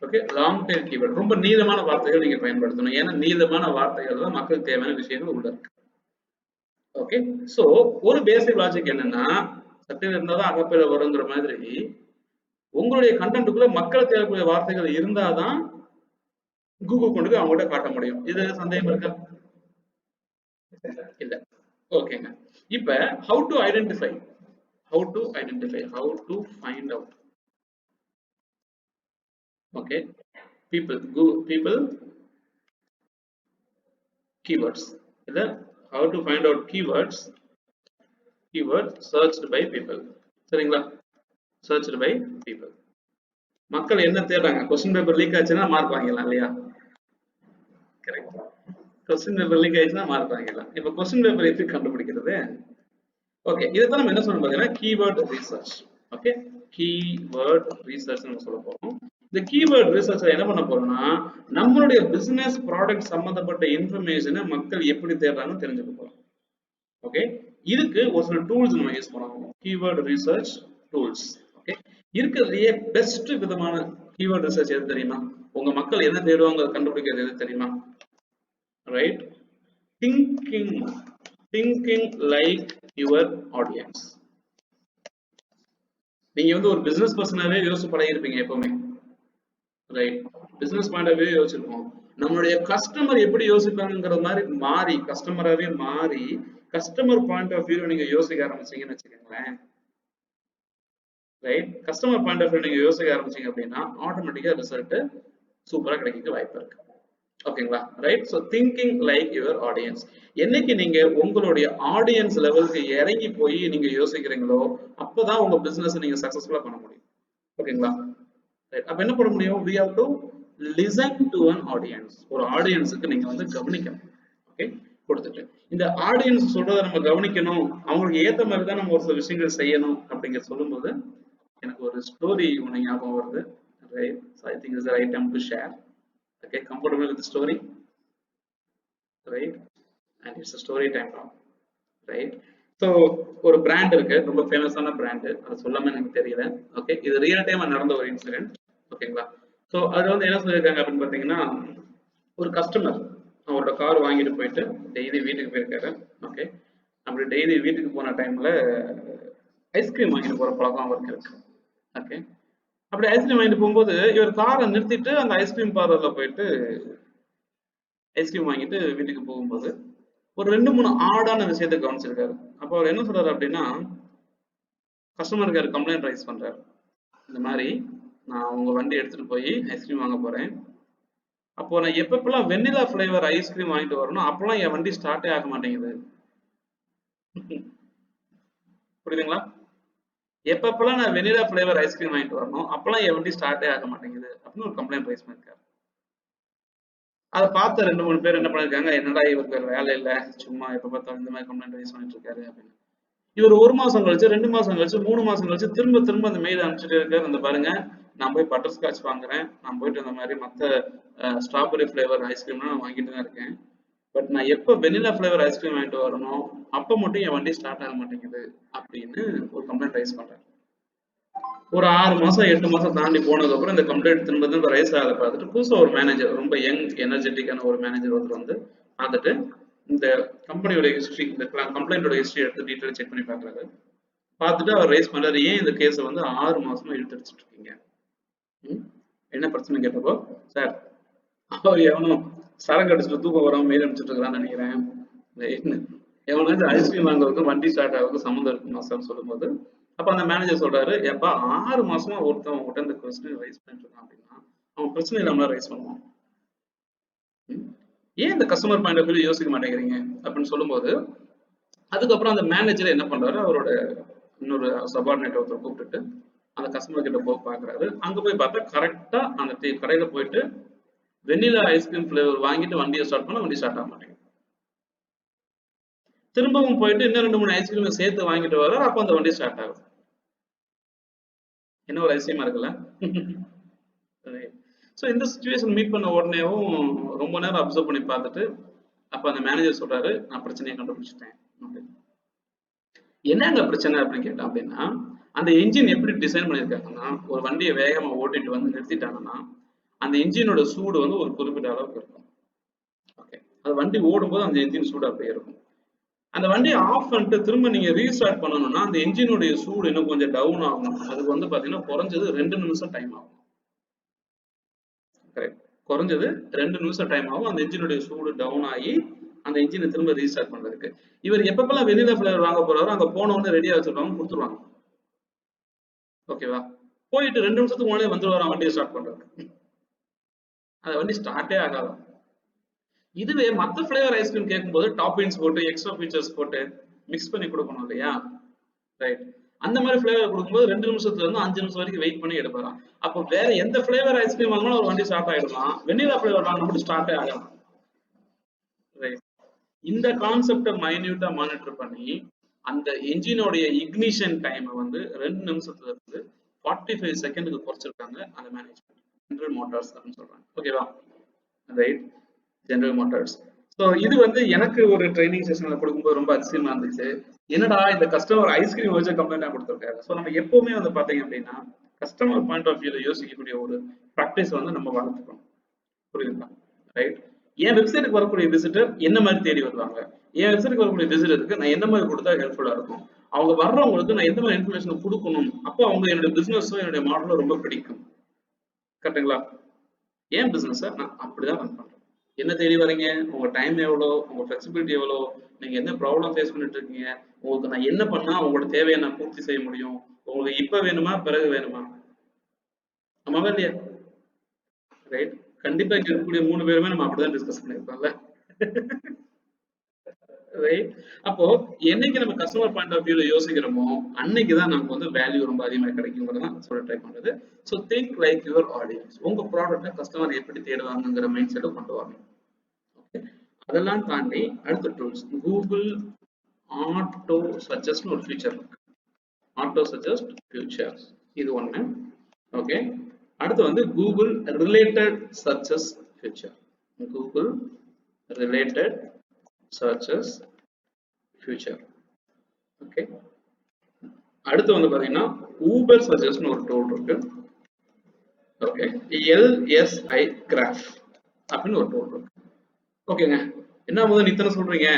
ஓகே, லாங் டெயில் கீவேர்ட் ரொம்ப நீளமான வார்த்தைகள் நீங்க பயன்படுத்தணும். ஏன்னா நீளமான வார்த்தைகள் தான் மக்களுக்கு தேவையான விஷயங்கள் உள்ள இருக்கு. ஓகே, சோ ஒரு பேசிக் லாஜிக் என்னன்னா, சட்டையில இருந்தாதான் அகப்பையில வருங்கிற மாதிரி உங்களுடைய கண்டென்ட்டுக்குள்ள மக்கள் தேவைக்கூடிய வார்த்தைகள் இருந்தாதான் கூகுள் கொண்டு போய் அவங்ககிட்ட காட்ட முடியும். இது சந்தேகம் இருக்கா? இல்ல. ஓகேங்க. இப்ப how to identify, how to find out. Okay, people keywords. இல்ல how to find out keywords searched by people. சரிங்களா? searched by people. மக்கள் என்ன தேடுறாங்க? கொஸ்டின் பேப்பர் லீக் ஆச்சுன்னா மார்க் வாங்கிடலாம் இல்லையா? கரெக்ட். கொஸ்டின் பேப்பர் லீக் ஆயிடுச்சுன்னா மார்க் வாங்கிடலாம். இப்ப கொஸ்டின் பேப்பர் எப்படி கண்டுபிடிக்கிறது? ஓகே, இதுதான் நம்ம என்ன சொல்லணும் பாத்தீங்கன்னா keyword research. Okay, keyword research நம்ம சொல்ல போறோம். இந்த கீவேர்ட் ரிசர்ச் என்ன பண்ண போறோம்னா நம்மளுடைய பிசினஸ் ப்ராடக்ட் சம்பந்தப்பட்ட இன்ஃபர்மேஷனை மக்கள் எப்படி தேடுறாங்கன்னு தெரிஞ்சுக்க போறோம். ஓகே, இதுக்கு ஒரு சில டூல்ஸ் நம்ம யூஸ் பண்ணுவோம். Keyword research tools. ஓகே, இருக்கிறதுலயே பெஸ்ட் விதமான கீவேர்ட் ரிசர்ச் எது தெரியுமா? உங்க மக்கள் என்ன தேடுவாங்க கண்டுபிடிக்கிறது எது தெரியுமா? Right, thinking like your audience. நீங்க வந்து ஒரு பிசினஸ் பர்சனாவே யோசிச்சு பழகிருப்பீங்க எப்பவுமே. Right, business point of view யோசிச்சிருப்போம். நம்மளுடைய கஸ்டமர் எப்படி யோசிப்பாங்கிற மாதிரி மாறி கஸ்டமராவே மாறி கஸ்டமர் பாயிண்ட் ஆஃப் வியூ நீங்க யோசிக்க ஆரம்பிச்சீங்கன்னு வச்சுக்கோங்களேன். Right, customer point of view நீங்க யோசிக்க ஆரம்பிச்சீங்க அப்படின்னா ஆட்டோமேட்டிக்கா ரிசல்ட் சூப்பரா கிடைக்க வாய்ப்பு இருக்கு. ஓகேங்களா? Right, so thinking like your audience. என்னைக்கு நீங்க உங்களுடைய ஆடியன்ஸ் லெவலுக்கு இறங்கி போய் நீங்க யோசிக்கிறீங்களோ அப்பதான் உங்க பிசினஸ் நீங்க சக்சஸ்ஃபுல்லா பண்ண முடியும். ஓகேங்களா? அப்ப என்ன பண்ண முடியும்? we have to listen to an audience. ஒரு ஆடியன்ஸுக்கு நீங்க வந்து கவனிக்கணும். ஓகே, கொடுத்துட்டு இந்த ஆடியன்ஸ் சொல்றதை நம்ம கவனிக்கணும், அவங்களுக்கு ஏத்த மாதிரி தான் நம்ம ஒரு சில விஷயங்கள் செய்யணும் அப்படிங்கிற சொல்லும்போது எனக்கு ஒரு ஸ்டோரி ஒன்று ஞாபகம் வருது. Right, so I think it's the right time to share. Okay, comfortable with the story? Right, and it's a story time now. Right, so ஒரு பிராண்ட் இருக்கு, ரொம்ப ஃபேமஸான பிராண்டு, அதை சொல்லாம எனக்கு தெரியல. ஓகே, இது ரியல் டைமா நடந்த ஒரு இன்சிடென்ட். ஓகேங்களா? ஸோ அது வந்து என்ன சொல்லியிருக்காங்க அப்படின்னு பார்த்தீங்கன்னா, ஒரு கஸ்டமர் அவரோட கார் வாங்கிட்டு போயிட்டு டெய்லி வீட்டுக்கு போயிருக்காரு. ஓகே, அப்படி டெய்லி வீட்டுக்கு போன டைம்ல ஐஸ்கிரீம் வாங்கிட்டு போற பழக்கம் அவருக்கு இருக்கு. ஓகே, அப்படி ஐஸ்கிரீம் வாங்கிட்டு போகும்போது இவர் காரை நிறுத்திட்டு அந்த ஐஸ்கிரீம் பார்லர்ல போயிட்டு ஐஸ்கிரீம் வாங்கிட்டு வீட்டுக்கு போகும்போது ஒரு 2-3 ஆடான விஷயத்தை கவனிச்சிருக்காரு. அப்போ அவர் என்ன சொல்றாரு அப்படின்னா, கஸ்டமர் கேர் கம்ப்ளைண்ட் ரைஸ் பண்றாரு. இந்த மாதிரி நான் உங்க வண்டி எடுத்துட்டு போய் ஐஸ்கிரீம் வாங்க போறேன், அப்போ நான் எப்பப்பெல்லாம் வெண்ணிலா ஃபிளேவர் ஐஸ்கிரீம் வாங்கிட்டு வரணும் அப்பெல்லாம் என் வண்டி ஸ்டார்ட்டே ஆக மாட்டேங்குது. புரியுதுங்களா? எப்பப்பெல்லாம் நான் வெண்ணிலா ஃபிளேவர் ஐஸ்கிரீம் வாங்கிட்டு வரணும் அப்பெல்லாம் என் வண்டி ஸ்டார்ட்டே ஆக மாட்டேங்குது அப்படின்னு ஒரு கம்ப்ளைண்ட் ரைஸ் பண்ணிருக்காரு. அதை பார்த்த 2-3 பேர் என்ன பண்ணிருக்காங்க, என்னடா இவருக்கு வேலை இல்லை, சும்மா எப்ப பார்த்தாலும் இந்த மாதிரி கம்ப்ளைண்ட் ரைஸ் பண்ணிட்டு இருக்காரு அப்படின்னு. இவர் 1 மாசம் கழிச்சு, 2 மாசம் கழிச்சு, 3 மாசம் கழிச்சு திரும்ப அந்த மெயில் அனுப்பிச்சுட்டு இருக்காரு. அந்த பாருங்க, நான் போய் பட்டர் ஸ்காட்ச் வாங்குறேன், நான் போயிட்டு அந்த மாதிரி மற்ற ஸ்ட்ராபெரி ஃபிளேவர் ஐஸ்கிரீம்லாம் நான் வாங்கிட்டு தான் இருக்கேன், பட் நான் எப்போ வெனிலா ஃபிளேவர் ஐஸ்கிரீம் வாங்கிட்டு வரணும் அப்போ மட்டும் என் வண்டி ஸ்டார்ட் ஆக மாட்டேங்குது அப்படின்னு ஒரு கம்ப்ளைண்ட் ரைஸ் பண்றேன். ஒரு 6 மாசம் 8 மாசம் தாண்டி போனதுக்கு அப்புறம் இந்த கம்ப்ளைண்ட் திரும்ப ரைஸ் ஆக பார்த்துட்டு புதுசா ஒரு மேனேஜர், ரொம்ப யங் எனர்ஜெட்டிக்கான ஒரு மேனேஜர் ஒருத்தர் வந்து பார்த்துட்டு இந்த கம்பெனியோட ஹிஸ்டரி, இந்த கம்ப்ளைண்டோட ஹிஸ்டரி எடுத்து டீட்டெயில் செக் பண்ணி பார்க்குறாரு. பார்த்துட்டு அவர் ரைஸ் பண்றாரு, ஏன் இந்த கேஸை வந்து 6 மாசமா இழுத்தடிச்சிட்டு இருக்கீங்க, என்ன பிரச்சனை கேட்டப்போ, சார் அவர் எவனும் சரக்கு அடிச்சுட்டு தூக்கம் வராம மெயில் அடிச்சுட்டு இருக்கிறான்னு நினைக்கிறேன், எவனாச்சும் ஐஸ்கிரீம் வாங்குறதுக்கு வண்டி ஸ்டார்ட் ஆகுறதுக்கு சம்மந்தம் இருக்குமா சார் சொல்லும்போது, அப்ப அந்த மேனேஜர் சொல்றாரு, எப்பா 6 மாசமா ஒருத்தன் உங்ககிட்ட இந்த கொஸ்டின் ரைஸ் பண்ணிட்டு இருக்கான் அப்படின்னா அவன் பிரச்சனை இல்லாம ரைஸ் பண்ணுவான், ஏன் இந்த கஸ்டமர் பாயிண்ட் ஆஃப் வியூ யோசிக்க மாட்டேங்கிறீங்க அப்படின்னு சொல்லும்போது, அதுக்கப்புறம் அந்த மேனேஜர் என்ன பண்றாரு, அவரோட இன்னொரு சபார்டினேட் ஒருத்தர் கூப்பிட்டுட்டு அந்த கஸ்டமர் கிட்ட போய் பாக்குறாரு. அங்க போய் பார்த்தா கரெக்டா அந்த கடையில போயிட்டு வெண்ணிலா ஐஸ்கிரீம் ஃபிளேவர் வாங்கிட்டு வண்டியை ஸ்டார்ட் பண்ண வண்டி ஸ்டார்ட் ஆக மாட்டேங்குது. திரும்பவும் போயிட்டு இன்னும் 2-3 ஐஸ்கிரீம் சேர்த்து வாங்கிட்டு வர, அப்ப அந்த வண்டி ஸ்டார்ட் ஆகுது. என்ன ஒரு அதிசயமா இருக்குல்ல? ஸோ இந்த சுச்சுவேஷன் மீட் பண்ண உடனேவும் ரொம்ப நேரம் அப்சர்வ் பண்ணி பார்த்துட்டு அப்ப அந்த மேனேஜர் சொல்றாரு, நான் பிரச்சனையை கண்டுபிடிச்சிட்டேன் அப்படின்னு. என்னங்க பிரச்சனை அப்படின்னு கேட்டேன் அப்படின்னா, அந்த என்ஜின் எப்படி டிசைன் பண்ணியிருக்காங்கன்னா, ஒரு வண்டியை வேகமா ஓட்டிட்டு வந்து நிறுத்திட்டாங்கன்னா அந்த என்ஜினோட சூடு வந்து ஒரு குறிப்பிட்ட அளவுக்கு இருக்கும். ஓகே, அது வண்டி ஓடும்போது அந்த என்ஜின் சூடு அப்படியே இருக்கும். அந்த வண்டியை ஆஃப் பண்ணிட்டு திரும்ப நீங்க ரீஸ்டார்ட் பண்ணணும்னா அந்த என்ஜினுடைய சூடு இன்னும் கொஞ்சம் டவுன் ஆகும். அதுக்கு வந்து பாத்தீங்கன்னா குறைஞ்சது 2 நிமிஷம் டைம் ஆகும். கரெக்ட், குறைஞ்சது 2 நிமிஷம் டைம் ஆகும் அந்த என்ஜினுடைய சூடு டவுன் ஆகி அந்த என்ஜினை திரும்ப ரீஸ்டார்ட் பண்றதுக்கு. இவர் எப்பப்பெல்லாம் வெனிலா ஃபிளேவர் வாங்க போறாரோ அங்க போன உடனே ரெடியா வச்சிருவாங்க, கொடுத்துருவாங்க. ஓகேவா, போயிட்டு 2 நிமிஷத்துக்கு முன்னாடியே வந்துருவாராம் வண்டியை ஸ்டார்ட் பண்றதுக்கு. அந்த வண்டி ஸ்டார்ட்டே ஆகாது. இதுவே மத்த ஃபிளேவர் ஐஸ்கிரீம் கேட்கும்போது டாப்பிங்ஸ் போட்டு எக்ஸ்ட்ரா ஃபீச்சர்ஸ் போட்டு மிக்ஸ் பண்ணி கொடுக்கணும் இல்லையா? ரைட், அந்த மாதிரி ஃபிளேவர் கொடுக்கும்போது 2 நிமிஷத்துல இருந்து 5 நிமிஷம் வரைக்கும் வெயிட் பண்ணி எடுப்பாராம். அப்போ வேற எந்த ஃபிளேவர் ஐஸ்கிரீம் வாங்கினாலும் ஒரு வண்டி ஸ்டார்ட் ஆயிடலாம், வெண்ணிலா ஃபிளேவர் வாங்கினா மட்டும் ஸ்டார்ட்டே ஆகலாம். ரைட், இந்த கான்செப்டை மைன்யூட்டா மானிட்டர் பண்ணி அந்த என்ஜினோடைய இக்னிஷன் டைமை வந்து 2 நிமிஷத்துல இருந்து 45 செகண்டுக்கு குறைச்சிருக்காங்க அந்த மேனேஜ்மெண்ட். ஜெனரல் மோட்டார்ஸ் அப்படின்னு சொல்றாங்க. ஓகேவா? Right, general Motors. ஸோ இது வந்து எனக்கு ஒரு ட்ரைனிங் செஷன்ல கொடுக்கும்போது ரொம்ப அதிசயமா இருந்துச்சு. என்னடா இந்த கஸ்டமர் ஐஸ்கிரீம் வச்சு கம்ப்ளைண்டா கொடுத்துருக்காரு. ஸோ நம்ம எப்பவுமே வந்து பாத்தீங்க அப்படின்னா கஸ்டமர் பாயிண்ட் ஆஃப் வியூல யோசிக்கக்கூடிய ஒரு ப்ராக்டிஸ் வந்து நம்ம வளர்த்துக்கணும். புரியுதுங்களா? ரைட், என் வெப்சைட்டுக்கு வரக்கூடிய விசிட்டர் என்ன மாதிரி தேடி வருவாங்க, என் வெப்சைட்டுக்கு வரக்கூடிய விசிட்டருக்கு நான் என்ன மாதிரி கொடுத்தா ஹெல்ப்ஃபுல்லா இருக்கும், அவங்க வர்றவங்களுக்கு நான் எந்த மாதிரி இன்ஃபர்மேஷன் கொடுக்கணும், அப்போ அவங்க என்னுடைய பிசினஸோ என்னுடைய மாடலோ ரொம்ப பிடிக்கும். கரெக்டுங்களா? ஏன் பிசினஸை நான் அப்படிதான் ரன் பண்றேன். என்ன தேடி வரீங்க, உங்க டைம் எவ்வளோ, உங்க ஃபிளெக்சிபிலிட்டி எவ்வளோ, நீங்க என்ன ப்ராப்ளம் ஃபேஸ் பண்ணிட்டு இருக்கீங்க, உங்களுக்கு நான் என்ன பண்ணா உங்களோட தேவையை நான் பூர்த்தி செய்ய முடியும், உங்களுக்கு இப்ப வேணுமா பிறகு வேணுமா? ஆமாவா இல்லையா? ரைட், கண்டிப்பா இங்க இருக்கக்கூடிய 3 பேருமே நம்ம அப்படிதான் டிஸ்கஸ் பண்ணிருக்கோம்ல. ரைட், அப்போ என்னைக்கு நம்ம கஸ்டமர் பாயிண்ட் ஆஃப் வியூல யோசிக்கிறோமோ அன்னைக்குதான் நமக்கு வந்து வேல்யூ ரொம்ப அதிகமா கிடைக்குங்கிறதான் சொல்ல ட்ரை பண்றது. So think like your audience. உங்க ப்ராடக்ட்டை கஸ்டமர் எப்படி தேடுவாங்கிற மைண்ட் செட்டை கொண்டு வரணும். ஓகே, அதெல்லாம் தாண்டி அடுத்த டூல்ஸ் கூகுள் ஆட்டோ சஜஸ்ட்னு ஒரு ஃபீச்சர் இருக்கு. ஆட்டோ சஜஸ்ட் ஃபியூச்சர், இது ஒண்ணு. ஓகே, அடுத்து வந்து Google related searches future. Google related searches future. Okay, அடுத்து வந்து பாத்தீங்கன்னா ஊபர் சஜஸ்ட்னு ஒரு டூல் இருக்கு. ஓகே, LSI கிராஃப் அப்படின்னு ஒரு டூல் இருக்கு. ஓகேங்க, என்ன முதல் இத்தனை சொல்றீங்க,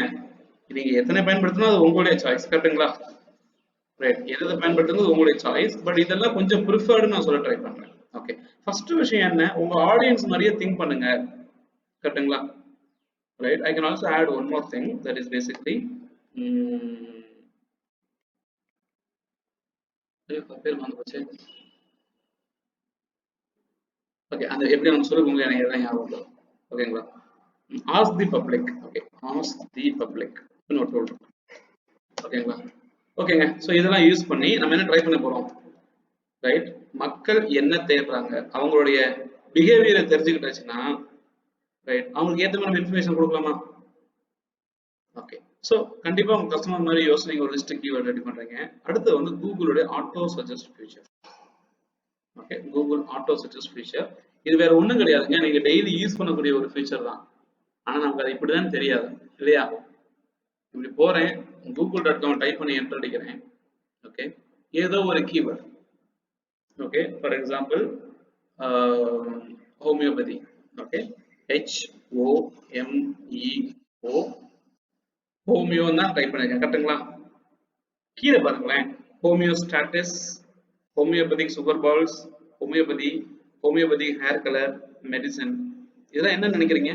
நீங்க எத்தனை பயன்படுத்தினா அது உங்களுடைய சாய்ஸ். கரெக்டுங்களா? ரைட், எதை பயன்படுத்துறது உங்களுடைய சாய்ஸ். பட் இதெல்லாம் கொஞ்சம் ப்ரிஃபர்டு நான் சொல்ல ட்ரை பண்றேன். ஓகே, ஃபர்ஸ்ட் விஷயம் என்ன, உங்க ஆடியன்ஸ் மாதிரியே திங்க் பண்ணுங்க. கரெக்டுங்களா? Right, I can also add one more thing, that is basically பேர் வந்து போச்சு. ஓகே, அந்த எப்படி நம்ம சொல்லுங்க எனக்கு எல்லாம் ஞாபகம் இல்லை. ஓகேங்களா? Ask the public. Okay, ask the public ஒரு டூல். ஓகேங்களா? ஓகேங்க, ஸோ இதெல்லாம் யூஸ் பண்ணி நம்ம என்ன ட்ரை பண்ண போறோம், ரைட், மக்கள் என்ன தேடுறாங்க அவங்களுடைய பிஹேவியரை தெரிஞ்சுக்கிட்டாச்சுன்னா ரைட் அவங்களுக்கு ஏற்ற மாதிரி இன்ஃபர்மேஷன் கொடுக்கலாமா? ஓகே, ஸோ கண்டிப்பா உங்க கஸ்டமர் மாதிரி யோசனை ஒரு லிஸ்ட் கீவேர்ட் ரெடி பண்றீங்க. அடுத்து வந்து கூகுளுடைய auto suggest feature. Okay, Google auto suggest feature இது வேற ஒண்ணும் கிடையாதுங்க, நீங்க டெய்லி யூஸ் பண்ணக்கூடிய ஒரு ஃபீச்சர் தான். ஆனா நமக்கு அது இப்படிதான் தெரியாது இல்லையா? இப்படி போறேன், google.com டைப் பண்ணி என்டர் அடிக்கிறேன். ஓகே, ஏதோ ஒரு keyword. Okay, for example homeopathy. Okay, HOMEO, homeo தான் டைப் பண்ணிருக்கேன். கரெக்டுங்களா? கீழே பாருங்களேன், homeostasis, homeopathic sugar balls, homeopathy, homeopathy hair colour, medicine. இதெல்லாம் என்ன நினைக்கிறீங்க?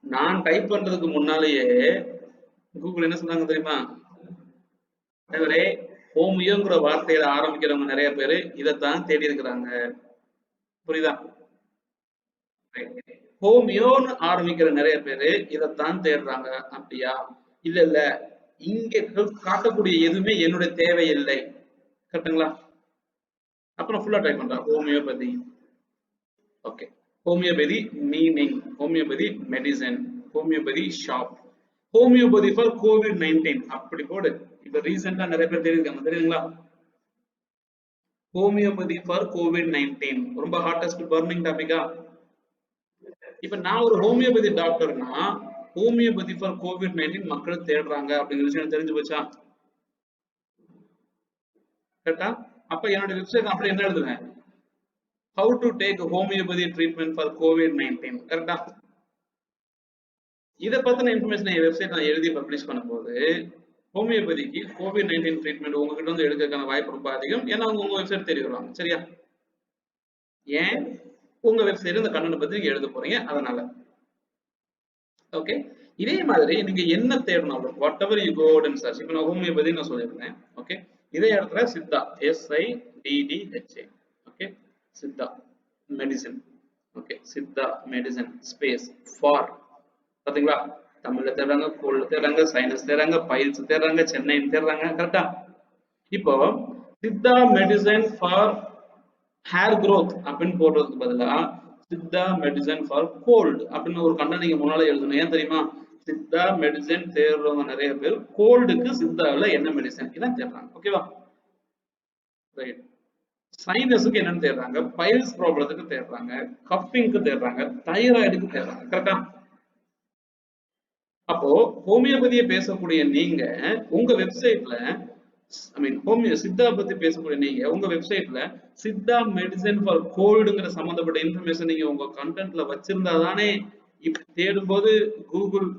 நான் டைப் பண்றதுக்கு முன்னாலேயே கூகுள் என்ன சொன்னாங்க தெரியுமா? ஹோமியோங்கிற வார்த்தையில ஆரம்பிக்கிறவங்க நிறைய பேரு இதைத்தான் தேடி இருக்கிறாங்க. புரியுதா? ஹோமியோன்னு ஆரம்பிக்கிற நிறைய பேரு இதைத்தான் தேடுறாங்க. அப்படியா? இல்ல இல்ல, இங்க காட்டக்கூடிய எதுவுமே என்னுடைய தேவை இல்லை. கரெக்டுங்களா? அப்புறம் ஃபுல்லா டைப் பண்றேன் homeopathy. Okay, homeopathy meaning, homeopathy medicine, homeopathy shop, homeopathy for COVID-19 அப்படி போடு. இப்ப ரீசெண்டா நிறைய பேர் தெரியுதுங்க, தெரியுங்களா? ஹோமியோபதி ஃபார் COVID-19 ரொம்ப ஹாட்டஸ்ட் பர்னிங் டாபிக்கா? இப்ப நான் ஒரு ஹோமியோபதி டாக்டர்னா ஹோமியோபதி ஃபார் COVID-19 மக்கள் தேடுறாங்க அப்படிங்கிற விஷயம் தெரிஞ்சு போச்சா? கரெக்டா? அப்ப என்னோட வெப்சைட் அப்படி என்ன எழுதுவேன்? How to take homeopathy treatment for COVID-19. கரெக்டா? இதை பத்தின இன்ஃபர்மேஷன் என் வெப்சைட் நான் எழுதி பப்ளிஷ் பண்ணும்போது ஹோமியோபதிக்கு COVID-19 ட்ரீட்மெண்ட் உங்ககிட்ட வந்து எடுக்கிறதுக்கான வாய்ப்பு ரொம்ப அதிகம். ஏன்னா உங்க வெப்சைட் தெரிய வருவாங்க. சரியா? ஏன் உங்க வெப்சைட் இந்த கண்டென்ட் பத்தி நீங்க எழுத போறீங்க, அதனால. ஓகே, இதே மாதிரி நீங்க என்ன தேடணும், whatever you go and search. இப்போ நான் ஹோமியோபதி நான் சொல்லியிருந்தேன். ஓகே, இதே இடத்துல Siddha, SIDDHA, okay, Siddha medicine, okay, Siddha medicine space for, பாத்தீங்களா? தமிழ்ல தேடுறாங்க, கோல்டு தேடுறாங்க, சைனஸ் தேடுறாங்க, பைல்ஸ் தேடுறாங்க, சென்னை தேடுறாங்க. கரெக்டா? இப்போ Siddha medicine for hair growth அப்படின்னு போடுறதுக்கு பதிலா சித்தா மெடிசன் ஃபார் கோல்டு அப்படின்னு ஒரு கண்டென்ட் நீங்க முன்னால எழுதணும். ஏன் தெரியுமா? சித்தா மெடிசன் தேடுறவங்க நிறைய பேர் கோல்டுக்கு சித்தாவில் என்ன மெடிசன் இதான் தேடுறாங்க. ஓகேவா? ரைட். சைனஸுக்கு என்னன்னு தேடுறாங்க, பைல்ஸ் ப்ராப்ளத்துக்கு தேடுறாங்க, கஃபிங்க்கு தேடுறாங்க, தைராய்டுக்கு தேடுறாங்க. கரெக்டா? அப்போ ஹோமியோபதியை பேசக்கூடிய நீங்க உங்க வெப்சைட்ல, ஐ மீன் ஹோமியோ சித்தா பத்தி பேசக்கூடிய நீங்க உங்க வெப்சைட்ல சித்தா மெடிசன் ஃபார் கோல்டுங்கிற சம்பந்தப்பட்ட இன்ஃபர்மேஷன் நீங்க உங்க கண்டென்ட்ல வச்சிருந்தா தானே இப்ப தேடும்போது கூகுள்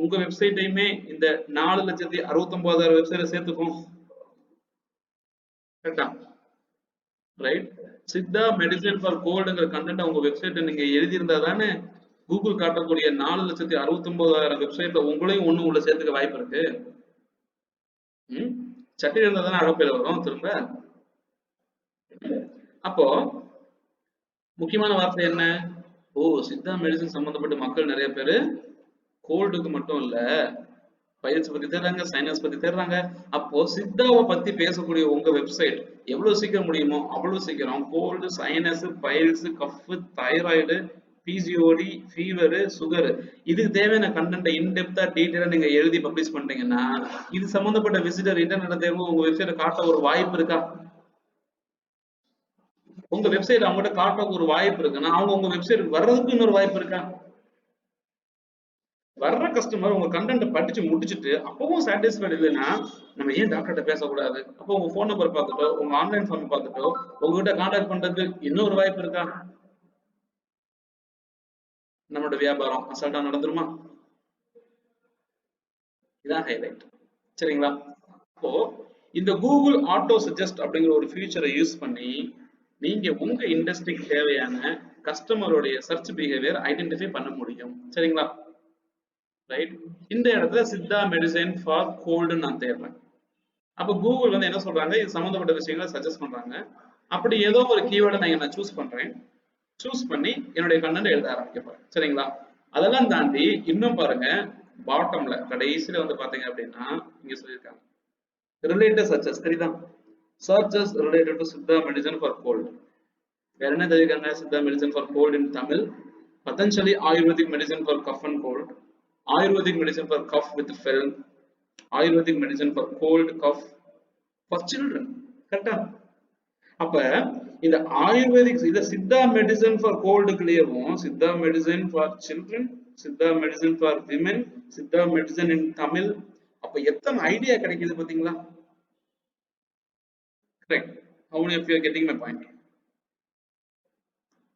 உங்க வெப்சைட்டையுமே இந்த 4,69,000 வெப்சைட்டை சேர்த்துக்கும். கரெக்டா? ரைட். சித்தா மெடிசன் ஃபார் கோல்டுங்கிற கண்டென்ட் உங்க வெப்சைட்ல நீங்க எழுதியிருந்தா தானே கூகுள் காட்டக்கூடிய 4,69,000 வெப்சைட்ல உங்களையும் ஒண்ணு உள்ள சேர்த்துக்க வாய்ப்பு இருக்கு. சட்டி இருந்தா தானே அகப்பையில வரும் திரும்ப. அப்போ முக்கியமான வார்த்தை என்ன? ஓ, சித்தா மெடிசன் சம்பந்தப்பட்ட மக்கள் நிறைய பேரு கோல்டுக்கு மட்டும் இல்ல பைல்ஸ் பத்தி தேடுறாங்க, சைனஸ் பத்தி தேடுறாங்க. அப்போ சித்தாவை பத்தி பேசக்கூடிய உங்க வெப்சைட் எவ்வளவு சீக்கிரம் முடியுமோ அவ்வளவு சீக்கிரம் cold, sinus, piles, cough, thyroid, PCOD, fever, sugar இதுக்கு தேவையான கண்டென்ட் இன்டெப்தா டீடைலா நீங்க எழுதி பப்ளிஷ் பண்றீங்கன்னா இது சம்பந்தப்பட்ட விசிட்டர் இன்டர்நெட் தேர்வு உங்க வெப்சைட்டை காட்ட ஒரு வாய்ப்பு இருக்கா? உங்க வெப்சைட் அவங்ககிட்ட காட்ட ஒரு வாய்ப்பு இருக்குன்னா அவங்க உங்க வெப்சைட் வர்றதுக்கு இன்னொரு வாய்ப்பு இருக்கா? வர்ற கஸ்டமர் உங்க கண்டென்ட் படிச்சு முடிச்சுட்டு அப்பவும் சாட்டிஸ்ஃபைட் இல்லைன்னா நம்ம ஏன் டாக்டர்கிட்ட பேசக்கூடாது? அப்போ உங்க போன் நம்பர் பார்த்துட்டோ உங்க ஆன்லைன் ஃபார்ம் பார்த்துட்டோ உங்ககிட்ட கான்டாக்ட் பண்றதுக்கு இன்னொரு வாய்ப்பு இருக்கா? நம்மளோட வியாபாரம் அசால்ட்டா நடந்துருமா? இதான் ஹைலைட். சரிங்களா? அப்போ இந்த கூகுள் ஆட்டோ சஜஸ்ட் அப்படிங்கிற ஒரு ஃபீச்சரை யூஸ் பண்ணி நீங்க உங்க இண்டஸ்ட்ரிக்கு தேவையான கஸ்டமருடைய சர்ச் பிஹேவியர் ஐடென்டிஃபை பண்ண முடியும். சரிங்களா? ரைட். இந்த இடத்துல சித்தா மெடிசன் ஃபார் கோல்டு நான் தேடுறேன். அப்ப கூகுள் வந்து என்ன சொல்றாங்க, இது சம்பந்தப்பட்ட விஷயங்களை சஜஸ்ட் பண்றாங்க. அப்படி ஏதோ ஒரு கீவேர்டை நான் சூஸ் பண்றேன். சூஸ் பண்ணி என்னுடைய கண்டென்ட் எழுத ஆரம்பிக்கிறேன். சரிங்களா? அதெல்லாம் தாண்டி இன்னும் பாருங்க, பாட்டம்ல கடைசியில வந்து பாத்தீங்க அப்படின்னா இங்க சொல்லியிருக்காங்க ரிலேட்டட் சர்ச்சஸ். தெரியுதா? Searches related to Siddha medicine for cold. வேற என்ன தெரிவிக்காங்க? Siddha medicine for cold in Tamil, Patanjali ayurvedic medicine for cough and cold, ayurvedic medicine for cough with phlegm, ayurvedic medicine for cold cough for children. கரெக்டா? அப்ப இந்த ஆயுர்வேதிக் இந்த சித்தா மெடிசன் ஃபார் கோல்டுக்குள்ளேயும் Siddha medicine for children, Siddha medicine for women, Siddha medicine in Tamil. அப்ப எத்தனை ஐடியா கிடைக்குது பாத்தீங்களா? Correct. How many of you are getting my point?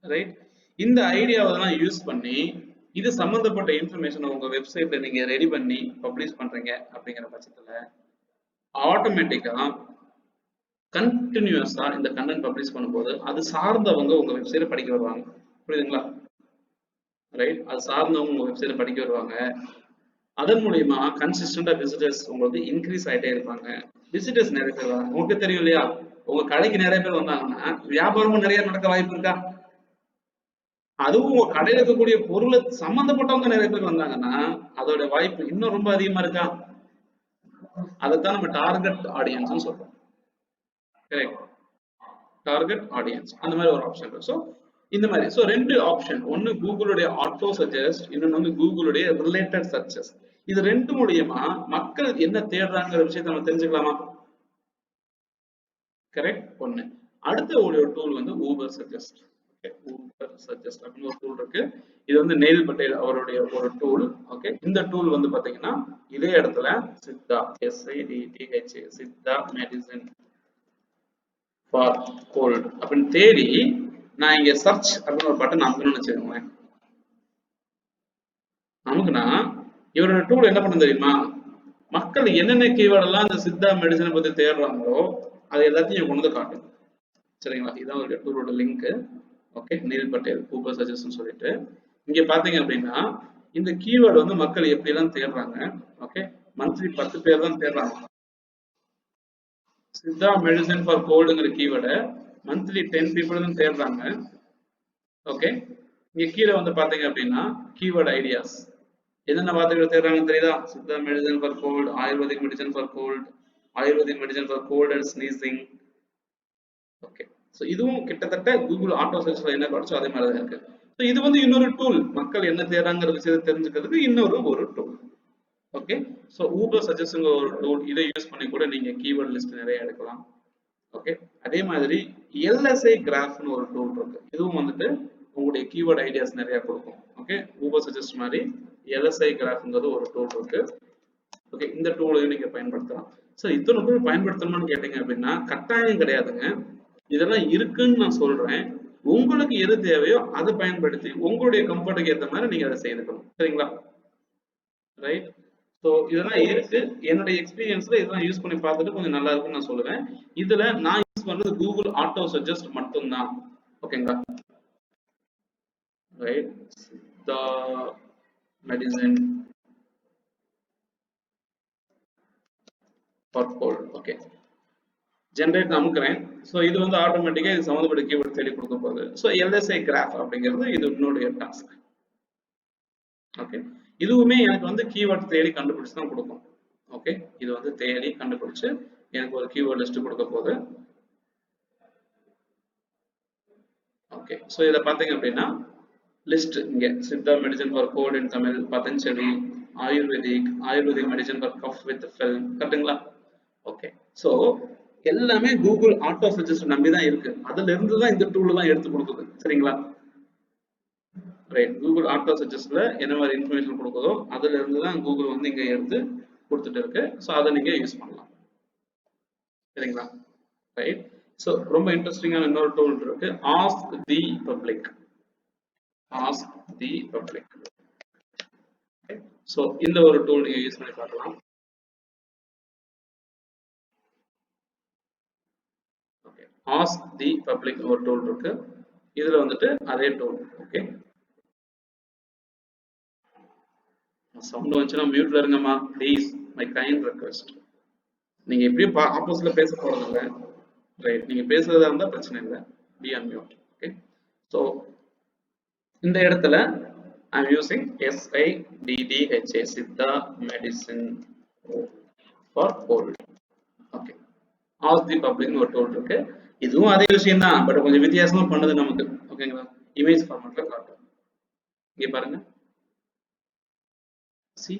Right. இந்த ஐடியாவெல்லாம் யூஸ் பண்ணி இது சம்பந்தப்பட்ட இன்ஃபர்மேஷன் உங்க வெப்சைட்ல நீங்க ரெடி பண்ணி பப்ளிஷ் பண்றீங்க அப்படிங்கிற பட்சத்துல ஆட்டோமேட்டிக்கா கண்டினியூஸா இந்த கண்டென்ட் பப்ளிஷ் பண்ணும்போது அது சார்ந்தவங்க உங்க வெப்சைட்டை படிக்க வருவாங்க. புரியுதுங்களா? ரைட். அது சார்ந்தவங்க உங்க வெப்சைட்டை படிக்க வருவாங்க. அதன் மூலியமா கன்சிஸ்டன்டா விசிட்டர்ஸ் உங்களுக்கு இன்க்ரீஸ் ஆயிட்டே இருப்பாங்க. விசிட்டர்ஸ் நிறைய பேர் வராங்க. உங்களுக்கு தெரியும் இல்லையா? உங்க கடைக்கு நிறைய பேர் வந்தாங்கன்னா வியாபாரமும் நிறைய நடக்க வாய்ப்பு இருக்கா? அதுவும் உங்க கடையில இருக்கக்கூடிய பொருளை சம்பந்தப்பட்டவங்க நிறைய பேர் வந்தாங்கன்னா அதோட வாய்ப்பு இன்னும் ரொம்ப அதிகமா இருக்கா? அதைத்தான் நம்ம டார்கெட் ஆடியன்ஸ் சொல்றோம். கரெக்ட். டார்கெட் ஆடியன்ஸ் அந்த மாதிரி ஒரு ஆப்ஷன் இருக்கு. ஸோ இந்த மாதிரி ரெண்டு ஆப்ஷன், ஒன்னு கூகுளுடைய ஆட்டோ சஜஸ்ட், இன்னொன்னு வந்து கூகுளுடைய ரிலேட்டட் சர்ச்சஸ். இது ரெண்டு மூலியமா மக்கள் என்ன தேடுறாங்கிற விஷயத்தை நம்ம தெரிஞ்சுக்கலாமா? கரெக்ட். ஒண்ணு. அடுத்த ஒரு டூல் வந்து ஊபர் சஜஸ்ட். ஊபர் சஜஸ்ட் அப்படின்னு ஒரு டூல் இருக்கு. இது வந்து நெயில் பட்டேல் அவருடைய ஒரு டூல். ஓகே, இந்த டூல் வந்து பாத்தீங்கன்னா இதே இடத்துல Siddha, SIDDHA, Siddha medicine for cold அப்படின்னு தேடி நான் இங்க சர்ச் அப்படின்னு ஒரு பட்டன் அமுக்கணும்னு வச்சுக்கோங்களேன். அமுக்குனா இவரோட டூல் என்ன பண்ண தெரியுமா, மக்கள் என்னென்ன கீவேர்ட் எல்லாம் இந்த சித்தா மெடிசனை பத்தி தேடுறாங்களோ அது எல்லாத்தையும் கொண்டு வந்து காட்டும். சரிங்களா, இதான் ஒரு டூலோட link. Okay, Neil Patel Google suggestion சொல்லிட்டு இங்க பாத்தீங்க அப்படின்னா இந்த கீவேர்டு வந்து மக்கள் எப்படி எல்லாம் தேடுறாங்க. ஓகே, மந்த்லி 10 பேர் தான் தேடுறாங்க. சித்தா மெடிசன் ஃபார் கோல்டுங்கிற கீவேர்டை மந்த்லி 10 பீப்புள் தான் தேடுறாங்க. ஓகே, இங்க கீழே வந்து பாத்தீங்க அப்படின்னா கீவேர்ட் ஐடியாஸ் என்னென்ன வார்த்தைகள் தேடுறாங்கன்னு தெரியுதா? Siddha medicine for cold, ayurvedic medicine for cold, ayurvedic medicine for cold and sneezing. Okay, so இதுவும் கிட்டத்தட்ட கூகுள் ஆட்டோ சர்ச்ல என்ன படிச்சோ அதே மாதிரி தான் இருக்கு. ஸோ இது வந்து இன்னொரு டூல், மக்கள் என்ன தேடுறாங்கிற விஷயத்தை தெரிஞ்சுக்கிறதுக்கு இன்னொரு டூல். ஓகே, ஸோ ஊபர் சஜஸ்ட்ங்கிற ஒரு டூல், இதை யூஸ் பண்ணி கூட நீங்க கீவேர்ட் லிஸ்ட் நிறைய எடுக்கலாம். ஓகே, அதே மாதிரி எல்எஸ்ஐ கிராஃப்னு ஒரு டூல் இருக்கு. இதுவும் வந்துட்டு உங்களுடைய கீவேர்ட் ஐடியாஸ் நிறைய கொடுக்கும். ஓகே, ஊபர் சஜஸ்ட் மாதிரி எல்எஸ்ஐ கிராஃப்ங்கிறது ஒரு டூல் இருக்கு. ஓகே, இந்த டூலையும் நீங்க பயன்படுத்தலாம். ஸோ இத்தனை டூல் பயன்படுத்தணும்னு கேட்டீங்க அப்படின்னா கட்டாயம் கிடையாதுங்க, இதெல்லாம் இருக்குன்னு நான் சொல்றேன். உங்களுக்கு எது தேவையோ அதை பயன்படுத்தி உங்களுடைய கம்ஃபர்ட்டுக்கு ஏற்ற மாதிரி நீங்க அதை செய்துக்கணும். சரிங்களா, ரைட். ஸோ இதெல்லாம் இருக்கு, என்னுடைய எக்ஸ்பீரியன்ஸ்ல இதெல்லாம் யூஸ் பண்ணி பார்த்துட்டு கொஞ்சம் நல்லா இருக்குன்னு நான் சொல்லுவேன். இதுல நான் யூஸ் பண்றது கூகுள் ஆட்டோ சஜஸ்ட் மட்டும்தான். ஓகேங்களா, right. Siddha medicine for cold. Okay, generate அமுக்குறேன். ஸோ இது வந்து ஆட்டோமேட்டிக்காக இது சம்மந்தப்பட்ட கீவேர்ட் தேடி கொடுக்க போகுது. ஸோ எல்எஸ்ஐ கிராஃப் அப்படிங்கிறது இது என்னுடைய டாஸ்க். ஓகே, இதுவுமே எனக்கு வந்து கீவேர்ட் தேடி கண்டுபிடிச்சு தான் கொடுக்கும். ஓகே, இது வந்து தேடி கண்டுபிடிச்சு எனக்கு ஒரு கீவேர்ட் லிஸ்ட் கொடுக்க போகுது. ஓகே, ஸோ இதை பார்த்தீங்க அப்படின்னா லிஸ்ட் இங்க Siddha medicine for cold in Tamil, Patanjali, ayurvedic medicine for cough with phlegm. கரெக்டுங்களா? ஓகே, ஸோ எல்லாமே கூகுள் ஆட்டோ சஜஸ்ட் நம்பி தான் இருக்கு. அதுல இருந்து தான் இந்த டூல் தான் எடுத்து கொடுக்குது. சரிங்களா, ரைட். கூகுள் ஆட்டோ சஜஸ்ட்ல என்ன மாதிரி இன்ஃபர்மேஷன் கொடுக்குதோ அதுல இருந்து தான் கூகுள் வந்து இங்க எடுத்து கொடுத்துட்டு இருக்கு. ஸோ அதை நீங்க யூஸ் பண்ணலாம். சரிங்களா, ரைட். ஸோ ரொம்ப இன்ட்ரெஸ்டிங்கான இன்னொரு டூல் இருக்கு, ask the public. Ask the public. So இந்த ஒரு டூல் நீங்க யூஸ் பண்ணி பார்க்கலாம். ஆஸ்க் தி பப்ளிக் ஒரு டூல் இருக்கு, இதுல வந்துட்டு அதே டூல். ஓகே, சவுண்ட் வந்துச்சுன்னா மியூட்ல இருங்கம்மா ப்ளீஸ், மை கைண்ட் ரெக்வெஸ்ட். நீங்க எப்படியும் ஆப்போசிட்ல பேச போறது இல்லை, ரைட். நீங்க பேசுறதா இருந்தா பிரச்சனை இல்லை, be unmute. Okay, so இந்த இடத்துல I am using SIDDHA Siddha medicine for cold. Okay, ask the public ஒரு டூல் இருக்கு, இதுவும் அதே விஷயம் தான், பட் கொஞ்சம் வித்தியாசமா பண்ணுது நமக்கு. ஓகேங்களா, இமேஜ் ஃபார்மேட்ல காட்டும். இங்க பாருங்க, see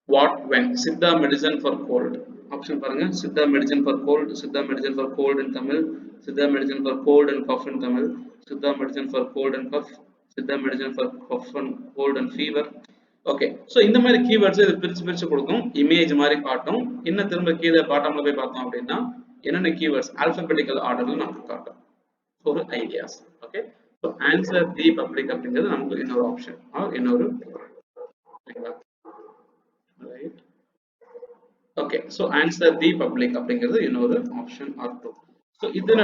what when Siddha medicine for cold option பாருங்க, Siddha medicine for cold, Siddha medicine for cold in Tamil, Siddha medicine for cold and cough in Tamil, Siddha medicine for cold and cough, Siddha medicine for cough and cold and fever. Okay, so இந்த மாதிரி keywords இது பிரிச்சு கொடுக்கும், image மாதிரி காட்டும். இன்னும் திரும்ப கீழே பாட்டம்ல போய் பார்த்தோம் அப்படின்னா என்னென்ன கீவேர்ட்ஸ் ஆல்பபெட்டிக்கல் ஆர்டர்ல நமக்கு காட்டும் ஒரு ideas. Okay, so answer the public அப்படிங்கிறது நமக்கு இன்னொரு ஆப்ஷன் இன்னொரு. Right, okay, so answer the public அப்படிங்கிறது இன்னொரு ஆப்ஷன் ஆர் டூ. ஸோ இதுல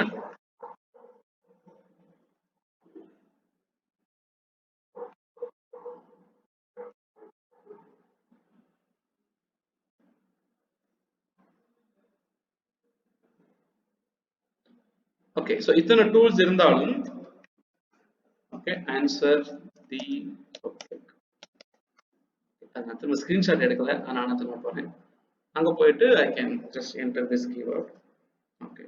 ஓகே, ஸோ இத்தனை டூல்ஸ் இருந்தாலும் ஓகே, ஆன்சர் தி பப்ளிக். நான் திரும்ப ஸ்கிரீன்ஷாட் எடுக்கல, நான் திரும்ப போறேன். அங்க போயிட்டு I can just enter this keyword. Okay,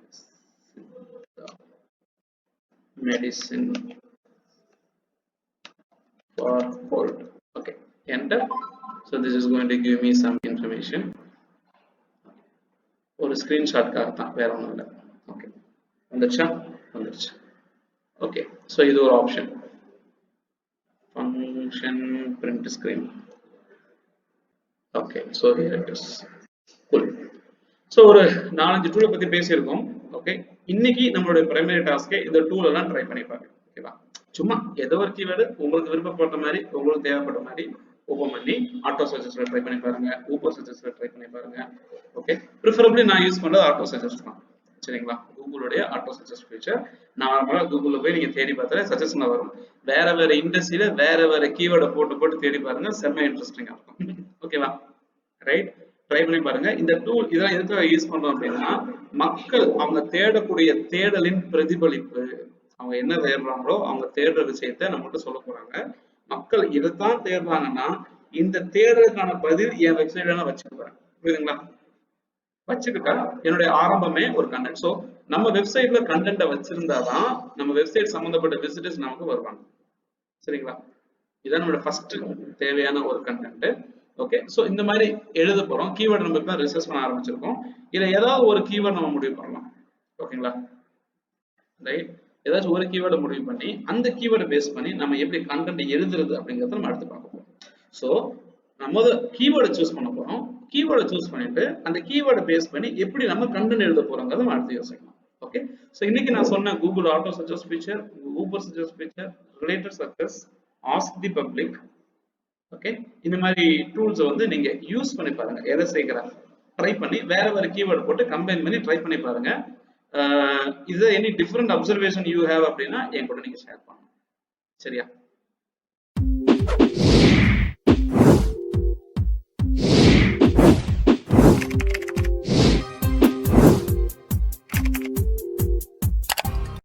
medicine for cold. Okay, enter. So this is going to give me some information. ஒரு ஸ்கிரீன்ஷாட்காக தான், வேற ஒன்றும் இல்லை. ஓகே, வந்துருச்சா? வந்துருச்சு. ஓகே, ஸோ இது ஒரு option, function print screen. Okay, so here it is. Cool. So ஒரு 4-5 டூலை பத்தி பேசியிருக்கோம். ஓகே, இன்னைக்கு நம்மளுடைய பிரைமரி டாஸ்கே இந்த டூல் எல்லாம் ட்ரை பண்ணி பாருங்க. ஓகேவா? சும்மா ஏதோ ஒரு கீவேர்டு உங்களுக்கு விருப்பப்பட்ட மாதிரி, உங்களுக்கு தேவைப்பட்ட மாதிரி ஓபன் பண்ணி ஆட்டோ சஜஸ்ட்ல ட்ரை பண்ணி பாருங்க, ஊபர் சஜஸ்ட்ல ட்ரை பண்ணி பாருங்க. ஓகே, ப்ரிஃபரபிளி நான் யூஸ் பண்றது ஆட்டோ சஜஸ்ட் தான். சரிங்களா? கூகுளுடைய ஆட்டோ சஜஸ்ட் ஃபீச்சர் நார்மலா கூகுள்ல போய் நீங்க தேடி பார்த்தாலே சஜஷன்ல வரும். வேற வேற இண்டஸ்ட்ரியில வேற வேற கீவேர்டை போட்டு போட்டு தேடி பாருங்க, செம்ம இன்ட்ரெஸ்டிங்கா இருக்கும். ஓகேவா? ரைட், ட்ரை பண்ணி பாருங்க. இந்த டூல் இதெல்லாம் எதுக்காக யூஸ் பண்றோம் அப்படின்னா, மக்கள் அவங்க தேடக்கூடிய தேடலின் பிரதிபலிப்பு. அவங்க என்ன தேடுறாங்களோ அவங்க தேடுற விஷயத்த நம்மகிட்ட சொல்ல போறாங்க. மக்கள் இதைத்தான் தேடுறாங்கன்னா இந்த தேடலுக்கான பதில் என் வெப்சைட்ல நான் வச்சுக்க போறேன். புரியுதுங்களா? வச்சுக்கிட்டா என்னுடைய ஆரம்பமே ஒரு கண்டென்ட். ஸோ நம்ம வெப்சைட்ல கண்டென்ட்டை வச்சிருந்தாதான் நம்ம வெப்சைட் சம்பந்தப்பட்ட விசிட்டர்ஸ் நமக்கு வருவாங்க. சரிங்களா? இதான் நம்மளோட ஃபர்ஸ்ட் தேவையான ஒரு கண்டென்ட். ஓகே, ஸோ இந்த மாதிரி எழுத போறோம். கீவேர்டு நம்ம இப்போ ரிசர்ச் பண்ண ஆரம்பிச்சிருக்கோம். இதுல ஏதாவது ஒரு கீவேர்டு நம்ம முடிவு பண்ணலாம். ஓகேங்களா? ரைட், ஏதாச்சும் ஒரு கீவேர்டை முடிவு பண்ணி அந்த கீவேர்டை பேஸ் பண்ணி நம்ம எப்படி கண்டென்ட் எழுதுறது அப்படிங்கிறத நம்ம அடுத்து பார்க்க போறோம். ஸோ நம்ம கீவேர்டை சூஸ் பண்ண போறோம். கீவேர்டை சூஸ் பண்ணிட்டு அந்த கீவேர்டை பேஸ் பண்ணி எப்படி நம்ம கண்டென்ட் எழுத போறோங்கிறத நம்ம அடுத்து யோசிக்கலாம். ஓகே, ஸோ இன்னைக்கு நான் சொன்ன Google auto suggest feature, Ubersuggest feature, related searches, ask the public, okay, இந்த மாதிரி டூல்ஸை வந்து நீங்க யூஸ் பண்ணி பாருங்க. எதை சேர்க்கிறா ட்ரை பண்ணி வேற வேற கீவேர்டு போட்டு கம்பைன் பண்ணி ட்ரை பண்ணி பாருங்க. இது any different observation you have அப்படின்னா என் கூட நீங்க ஷேர் பண்ணுங்க. சரியா?